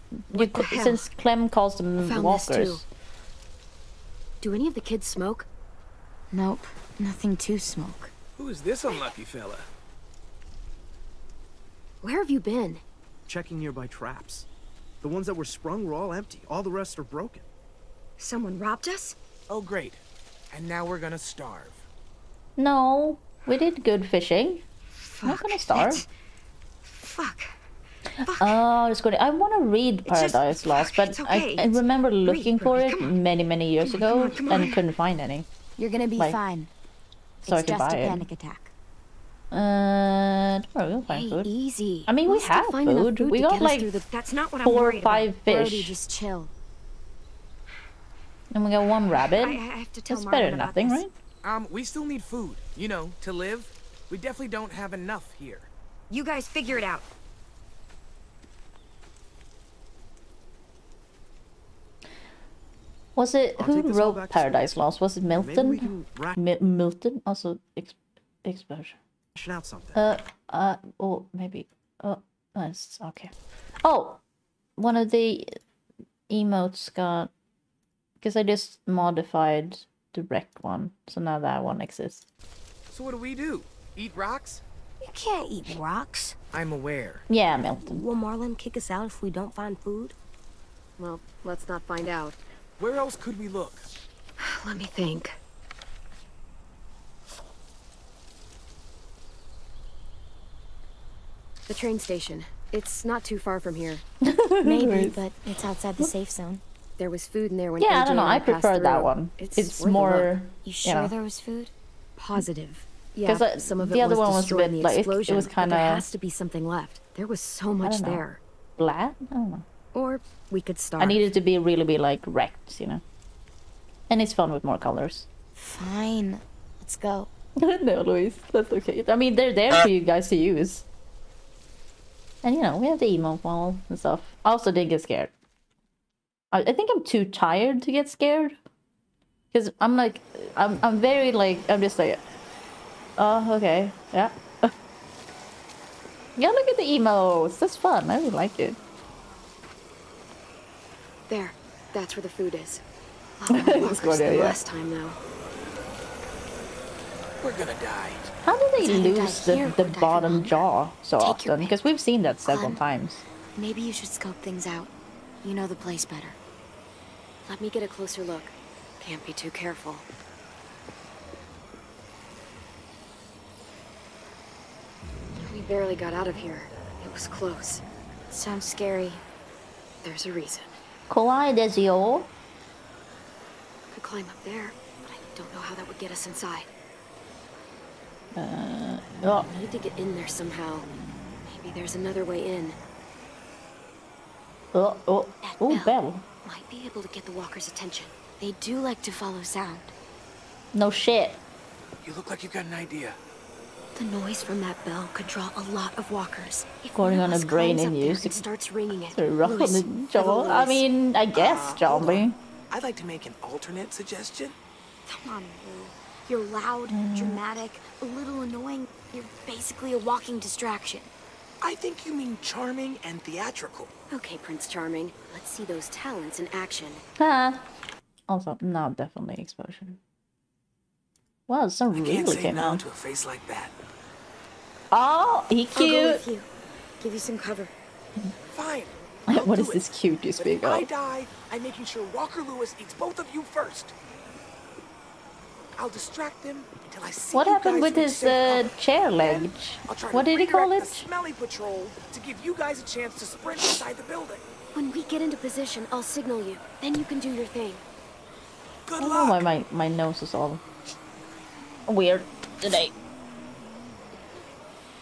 since Clem calls them walkers? Do any of the kids smoke? Nope, nothing to smoke. Who is this unlucky fella? Where have you been? Checking nearby traps. The ones that were sprung were all empty. All the rest are broken. Someone robbed us? Oh, great. And now we're gonna starve. No, we did good fishing. I'm not gonna starve. Fuck. Oh, it's good. I want to read Paradise Lost, but okay. I remember looking for it many years ago and couldn't find any. You're gonna be fine. So It's I could just buy a it. panic attack. Don't worry, we'll find food. Easy. I mean, we have food. We got like That's not what I'm 4 or worried 5 about. fish. Brody, just chill. And we got 1 rabbit. I have to tell That's better than Marlon about nothing, this. right? We still need food, you know, to live. We definitely don't have enough here. You guys figure it out. Was it I'll who take this all wrote back to Paradise Lost? Was it Maybe we Milton? can Milton also explosion. ration out something. Or maybe. Nice. Okay. Oh, one of the emotes got, because I just modified the wreck one, so now that one exists. So what do? Eat rocks? You can't eat rocks. I'm aware. Yeah, Milton. Will Marlon kick us out if we don't find food? Well, let's not find out. Where else could we look? Let me think. The train station. It's not too far from here. Maybe, but it's outside the safe zone. There was food in there when Yeah, AJ I don't know. and I passed prefer that through. one. It's It's worth a more. look. You sure know. there was food? Positive. Yeah, 'Cause, some of it the other was one was a destroyed in bit, the like, it explosion, was but kinda- there has to be something left. There was so much don't know. there. Blat? I don't know. Or we could starve. I needed to be really like wrecked, you know. And it's fun with more colors. Fine. Let's go. No, Louise, that's okay. I mean, they're there for you guys to use. And you know, we have the emo wall and stuff. I also did get scared. I think I'm too tired to get scared. Because I'm like, I'm very like, I'm just like, oh, okay, yeah. Yeah, look at the emos. That's fun. I really like it. There. That's where the food is. Oh, It's good, yeah, yeah. last time though. We're gonna die. How do they It's either lose die here the or die bottom from hunger. jaw so Take your often? pick. Because we've seen that several Clem. times. Maybe you should scope things out. You know the place better. Let me get a closer look. Can't be too careful. We barely got out of here. It was close. Sounds scary. There's a reason. Kawaii desu yo. Could climb up there, but I don't know how that would get us inside. Oh, I need to get in there somehow. Maybe there's another way in. oh, bell. Might be able to get the walkers' attention. They do like to follow sound. No shit. You look like you got an idea. The noise from that bell could draw a lot of walkers. If Going one on of a us brain climbs up in there use. and starts ringing it. To rock on Louis, the jaw. Evan I Lewis. mean, I guess, Zombie. I'd like to make an alternate suggestion. Come on, Lou. You're loud, dramatic, a little annoying. You're basically a walking distraction. I think you mean charming and theatrical. Okay, Prince Charming. Let's see those talents in action. Huh. Also, no, definitely explosion. Wow, some I can't really say came no out. to a face like that. Oh, he I'll go cute. with you. Give you some cover. Fine. What do is it. this cute you But speak if I of? die, I'm making sure Walker Lewis eats both of you first. I'll distract him until I see What you happened guys with reach his safe cover. chair Then leg? I'll try to What did he call redirect it? the Smelly Patrol to give you guys a chance to sprint inside the building. When we get into position, I'll signal you. Then you can do your thing. I Good don't know luck. why my nose is all weird today.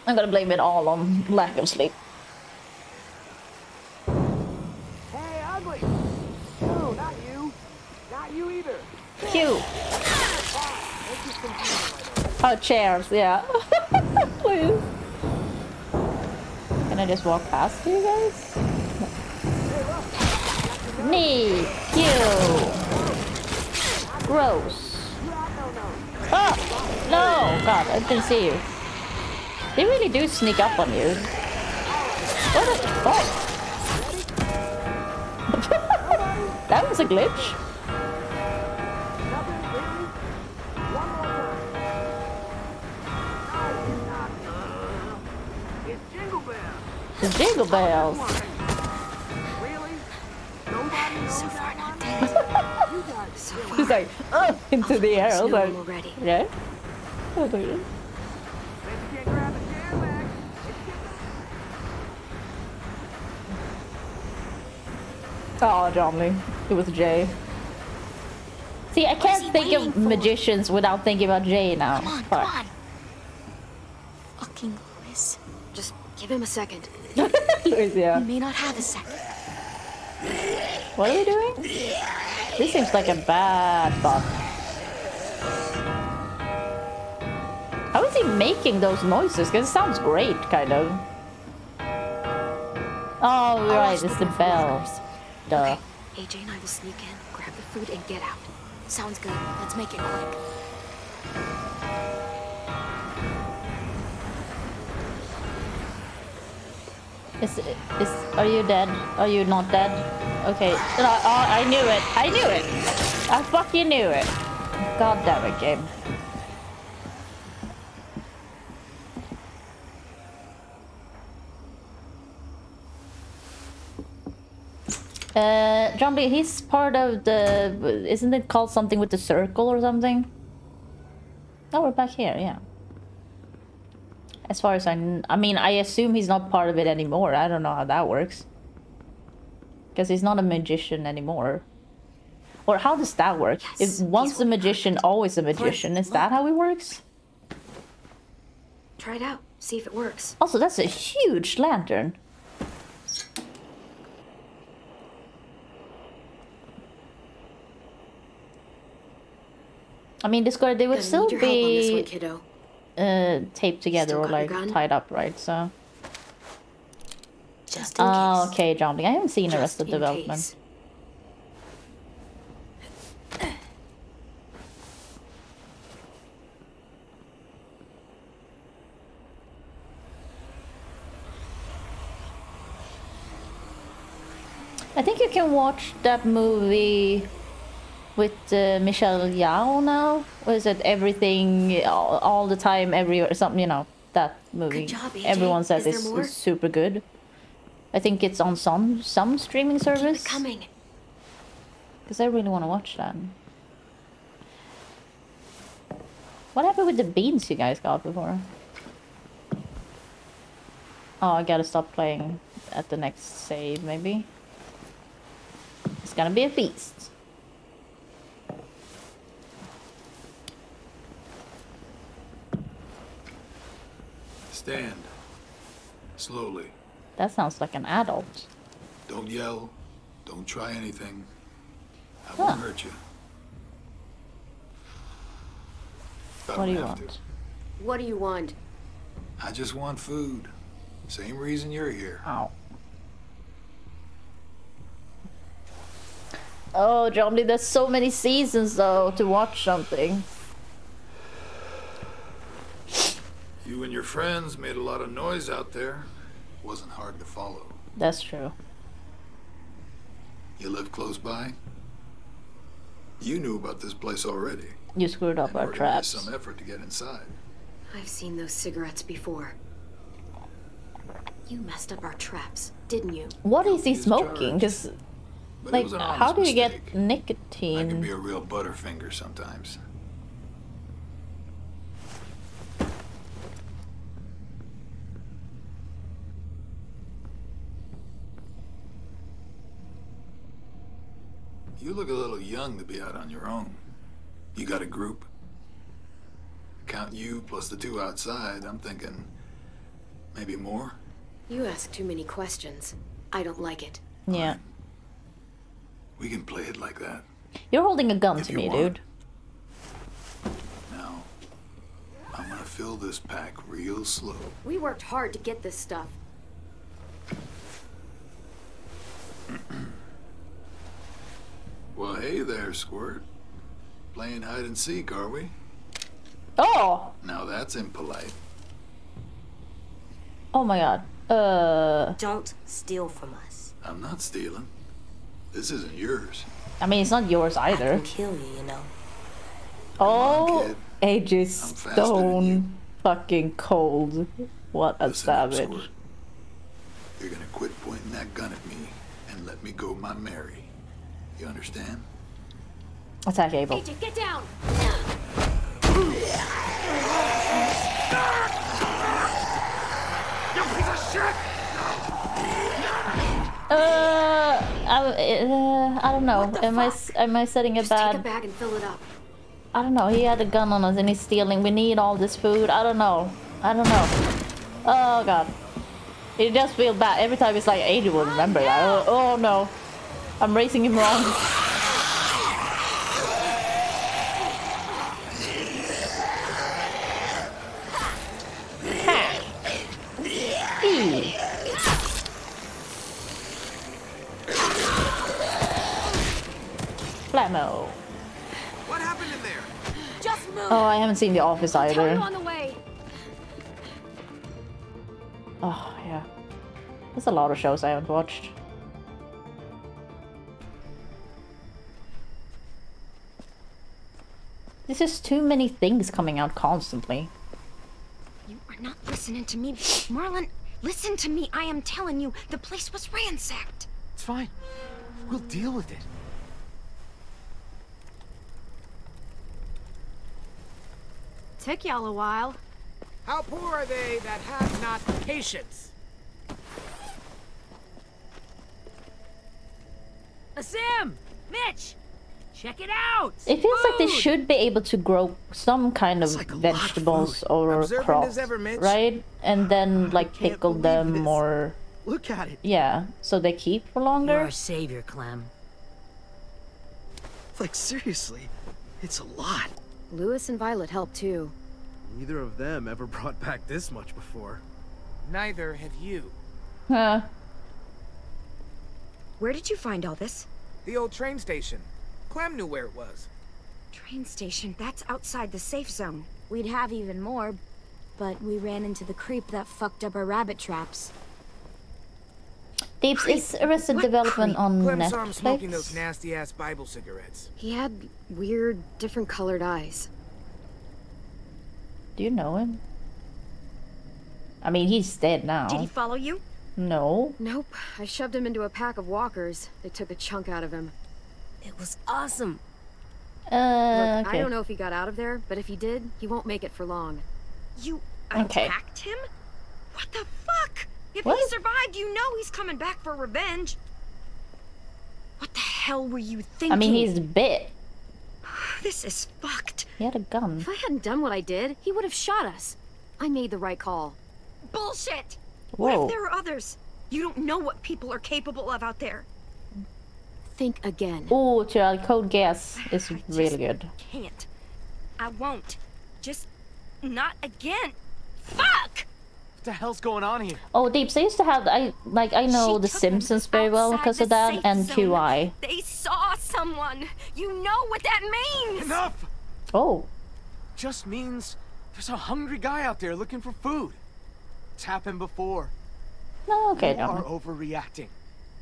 I'm gonna blame it all on lack of sleep. Hey, ugly! No, not you. Not you either. Cute. Oh, chairs, yeah. Please. Can I just walk past you guys? Neat. Cute. Gross. Oh! No! God, I didn't see you. They really do sneak up on you. What the fuck? That was a glitch. The Jingle Bells. So far, not dead. You guys So so far. He's like, into the air. I was like, already. yeah. I was like, oh, Jomly. It was Jay. See, I can't think of magicians without thinking about Jay now. Come on. Fucking Louis. Just give him a second. Louis, yeah. You may not have a second. What are we doing? This seems like a bad bot. How is he making those noises? Because it sounds great, kind of. Oh, right, it's the bells. Duh. Okay, AJ and I will sneak in, grab the food, and get out. Sounds good. Let's make it quick. Are you dead? Are you not dead? Okay. I knew it. I knew it. I fucking knew it. God damn it, game. Zombie, he's part of the... Isn't it called something with the circle or something? Oh, we're back here, yeah. As far as I mean, I assume he's not part of it anymore. I don't know how that works. Because he's not a magician anymore. Or how does that work? Yes, if once a magician, always a magician. Is that how it works? Try it out. See if it works. Also, that's a huge lantern. I mean, Discord, they would still be taped together or like tied up, right? So. Just in case. Okay, Johnny. I haven't seen Arrested Development. I think you can watch that movie with Michelle Yeoh now. Or is it Everything all the time, everywhere? Something, you know, that movie. Good job, AJ. Everyone says it's super good. I think it's on some streaming service. Keep it coming. Because I really want to watch that. What happened with the beans you guys got before? Oh, I gotta stop playing at the next save, maybe. It's gonna be a feast. Stand. Slowly. That sounds like an adult. Don't yell. Don't try anything. I won't hurt you. What do you want? What do you want? I just want food. Same reason you're here. Ow. Oh, Johnny, there's so many seasons though to watch something. You and your friends made a lot of noise out there. Wasn't hard to follow. That's true. You live close by? You knew about this place already. You screwed up our traps. Some effort to get inside. I've seen those cigarettes before. You messed up our traps, didn't you? What is he smoking? Because, like, how do you get nicotine? I can be a real butterfinger sometimes. You look a little young to be out on your own. You got a group? Count you plus the two outside, I'm thinking maybe more. You ask too many questions. I don't like it. Yeah. We can play it like that. You're holding a gun to me, dude. Now, I'm gonna fill this pack real slow. We worked hard to get this stuff. Well, hey there, Squirt. Playing hide and seek, are we? Oh! Now that's impolite. Oh my god. Don't steal from us. I'm not stealing. This isn't yours. I mean, it's not yours either. I can kill you, you know. Oh, AJ Stone. Fucking cold. What a savage. Up, you're gonna quit pointing that gun at me and let me go my Mary. You understand? Attack Abel. AJ, get down! You piece of shit! I don't know. Am I setting a Just bad? take a bag and fill it up. I don't know. He had a gun on us and he's stealing. We need all this food. I don't know. Oh god. It just feels bad every time. It's like AJ will remember that. Oh no, I'm racing him wrong. Flammo. What happened in there? Just move. Oh, I haven't seen The Office I'll tell you either. on the way. Oh yeah, there's a lot of shows I haven't watched. There's just too many things coming out constantly. You are not listening to me. Marlon, listen to me. I am telling you, the place was ransacked. It's fine. We'll deal with it. Took y'all a while. How poor are they that have not patience? Asim! Mitch! Check it out! It feels like they Food! should be able to grow some kind of vegetables or Observant crops, as ever, Mitch. right? And then like pickle them or Look at it. yeah, so they keep for You're longer. our savior, Clem. Like, seriously, it's a lot. Lewis and Violet helped too. Neither of them ever brought back this much before. Neither have you. Huh. Where did you find all this? The old train station. Clem knew where it was. Train station, that's outside the safe zone. We'd have even more, but we ran into the creep that fucked up our rabbit traps. Deeps, is Arrested Development on Clem saw him smoking Netflix? those nasty-ass Bible cigarettes. He had weird, different colored eyes. Do you know him? I mean, he's dead now. Did he follow you? No. Nope. I shoved him into a pack of walkers. They took a chunk out of him. It was awesome. Look, Okay. I don't know if he got out of there, but if he did, he won't make it for long. You Okay. attacked him? What the fuck? If What? he survived, you know he's coming back for revenge. What the hell were you thinking? I mean, he's bit. This is fucked. He had a gun. If I hadn't done what I did, he would have shot us. I made the right call. Bullshit! Whoa. What if there are others? You don't know what people are capable of out there. Think again. Oh, Gerald, Code Gas is really good. Can't. I won't. Just not again. Fuck! What the hell's going on here? Oh, Deeps, I used to have I know The Simpsons very well because of that, and QI. They saw someone. You know what that means. Enough! Oh. Just means there's a hungry guy out there looking for food. It's happened before. No, okay, You are John. overreacting.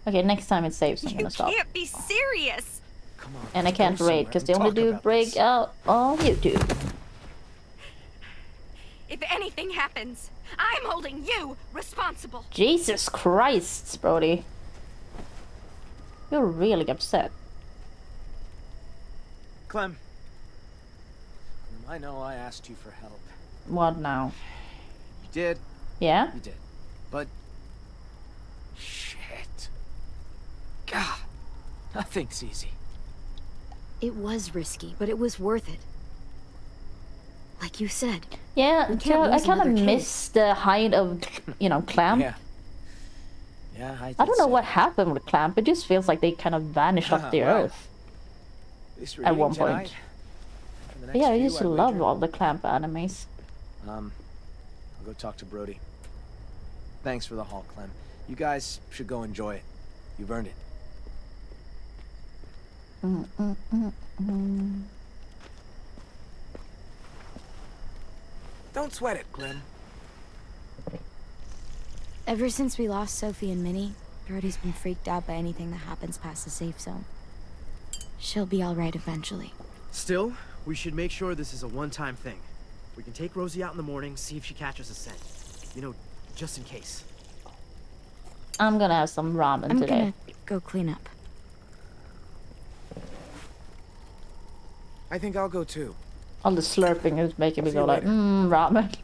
Okay, next time it saves, I'm gonna stop. You can't be serious. Come on. And I can't go rate because they somewhere only and do talk about break this. out on YouTube. If anything happens, I'm holding you responsible. Jesus Christ, Brody. You're really upset. Clem. I know I asked you for help. What now? You did. Yeah? You did. But... shit. God. Nothing's easy. It was risky, but it was worth it. Like you said. Yeah, We can't Gerald, I lose kind of another kid. miss the height of, Clamp. Yeah. Yeah, I don't know what happened with Clamp. It just feels like they kind of vanished off the Well, earth At at one point. But yeah, I used to love all the Clamp animes. I'll go talk to Brody. Thanks for the haul, Clem. You guys should go enjoy it. You've earned it. Don't sweat it, Clem. Ever since we lost Sophie and Minnie, Brody's been freaked out by anything that happens past the safe zone. She'll be all right eventually. Still, we should make sure this is a one-time thing. We can take Rosie out in the morning, see if she catches a scent. You know, just in case. I'm gonna have some ramen I'm today. gonna go clean up. I think I'll go too. All the slurping is making me go like, ramen.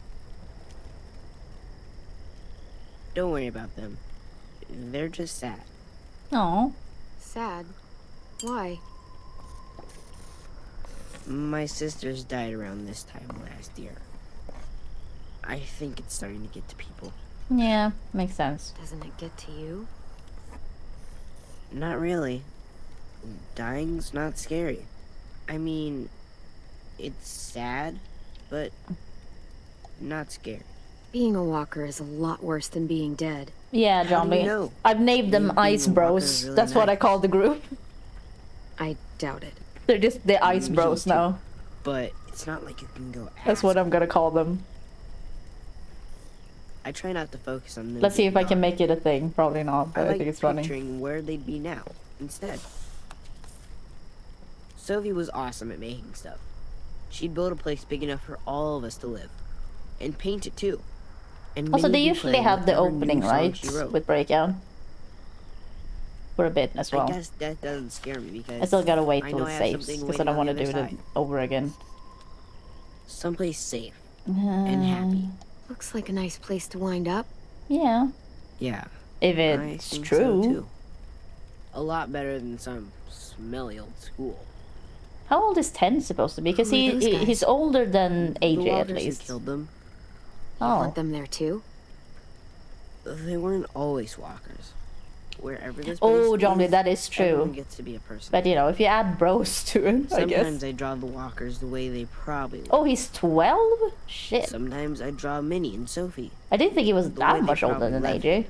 Don't worry about them. They're just sad. No. Sad? Why? My sisters died around this time last year. I think it's starting to get to people. Yeah, makes sense. Doesn't it get to you? Not really. Dying's not scary. I mean, it's sad, but not scary. Being a walker is a lot worse than being dead. Yeah, John, I've named them Ice Bros. Really That's what I call the group. I doubt it. They're just the Ice Bros now. But it's not like you can go. That's what I'm gonna call them. I try not to focus on them. Let's see if I can make it a thing. Probably not, but I think it's funny. Picturing where they'd be now instead. Sophie was awesome at making stuff. She'd build a place big enough for all of us to live, and paint it too. And also, they usually have the opening, right, with Breakout. For a bit as well. I guess that doesn't scare me because I still gotta wait till it saves because I don't want to do it over again. Someplace safe and happy. Looks like a nice place to wind up. Yeah. Yeah. If it's true. So too. A lot better than some smelly old school. How old is 10 supposed to be? Because he's older than AJ at least. Killed them. You want them there too? They weren't always walkers. Wherever this Johnny, that is true. Everyone gets to be a person. But you know, if you add bros to it, I guess. Sometimes I draw the walkers the way they probably would. Oh, he's 12? Shit. Sometimes I draw Minnie and Sophie. I didn't think he was that much older than AJ.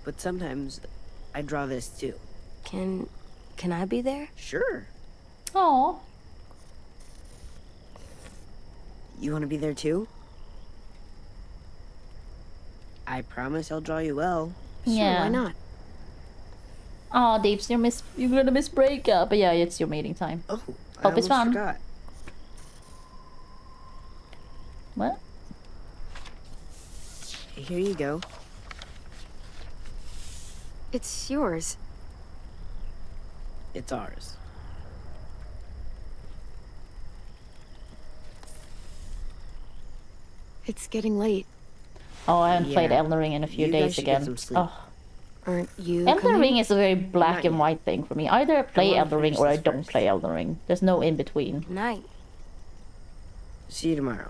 But sometimes I draw this too. Can I be there? Sure. Oh. You want to be there too? I promise I'll draw you well. Yeah. Sure, why not? Oh, Deeps, you're gonna miss Breakup. But yeah, it's your meeting time. Oh, hope it's fun. Forgot. What? Here you go. It's yours. It's ours. It's getting late. Oh, I haven't played Elden Ring in a few days again. Oh. Aren't you Elden Ring is a very black and white thing for me. Either I play Elden Ring or I don't play Elden Ring. There's no in between. Night. See you tomorrow.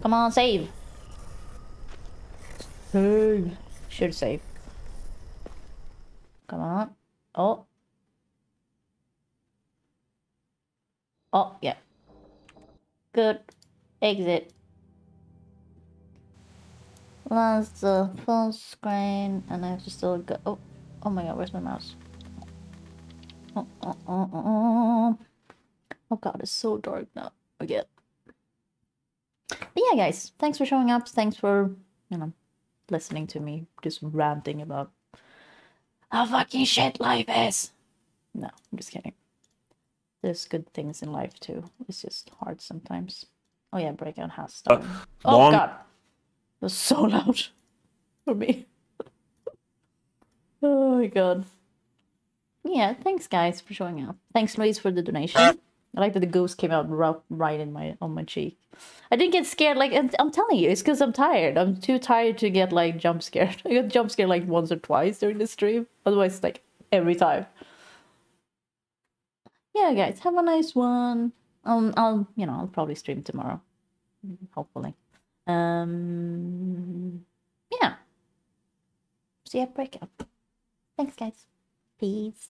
Come on, save. Save. Should save. Come on. Oh. Oh, yeah. Good. Exit. Last full screen, and I have to still go. Oh my god, where's my mouse? Oh god, it's so dark now again. But yeah, guys, thanks for showing up. Thanks for, you know, listening to me just ranting about how fucking shit life is. No, I'm just kidding. There's good things in life too. It's just hard sometimes. Oh yeah, Breakout has started. Oh god. It was so loud for me. Oh my god. Yeah, thanks guys for showing up. Thanks Louise for the donation. I like that the ghost came out right in on my cheek. I didn't get scared, like I'm telling you, it's because I'm tired. I'm too tired to get like jump scared. I got jump scared like once or twice during the stream. Otherwise, like every time. Yeah, guys, have a nice one. I'll probably stream tomorrow, hopefully. Yeah. See ya, Breakup. Thanks, guys. Peace.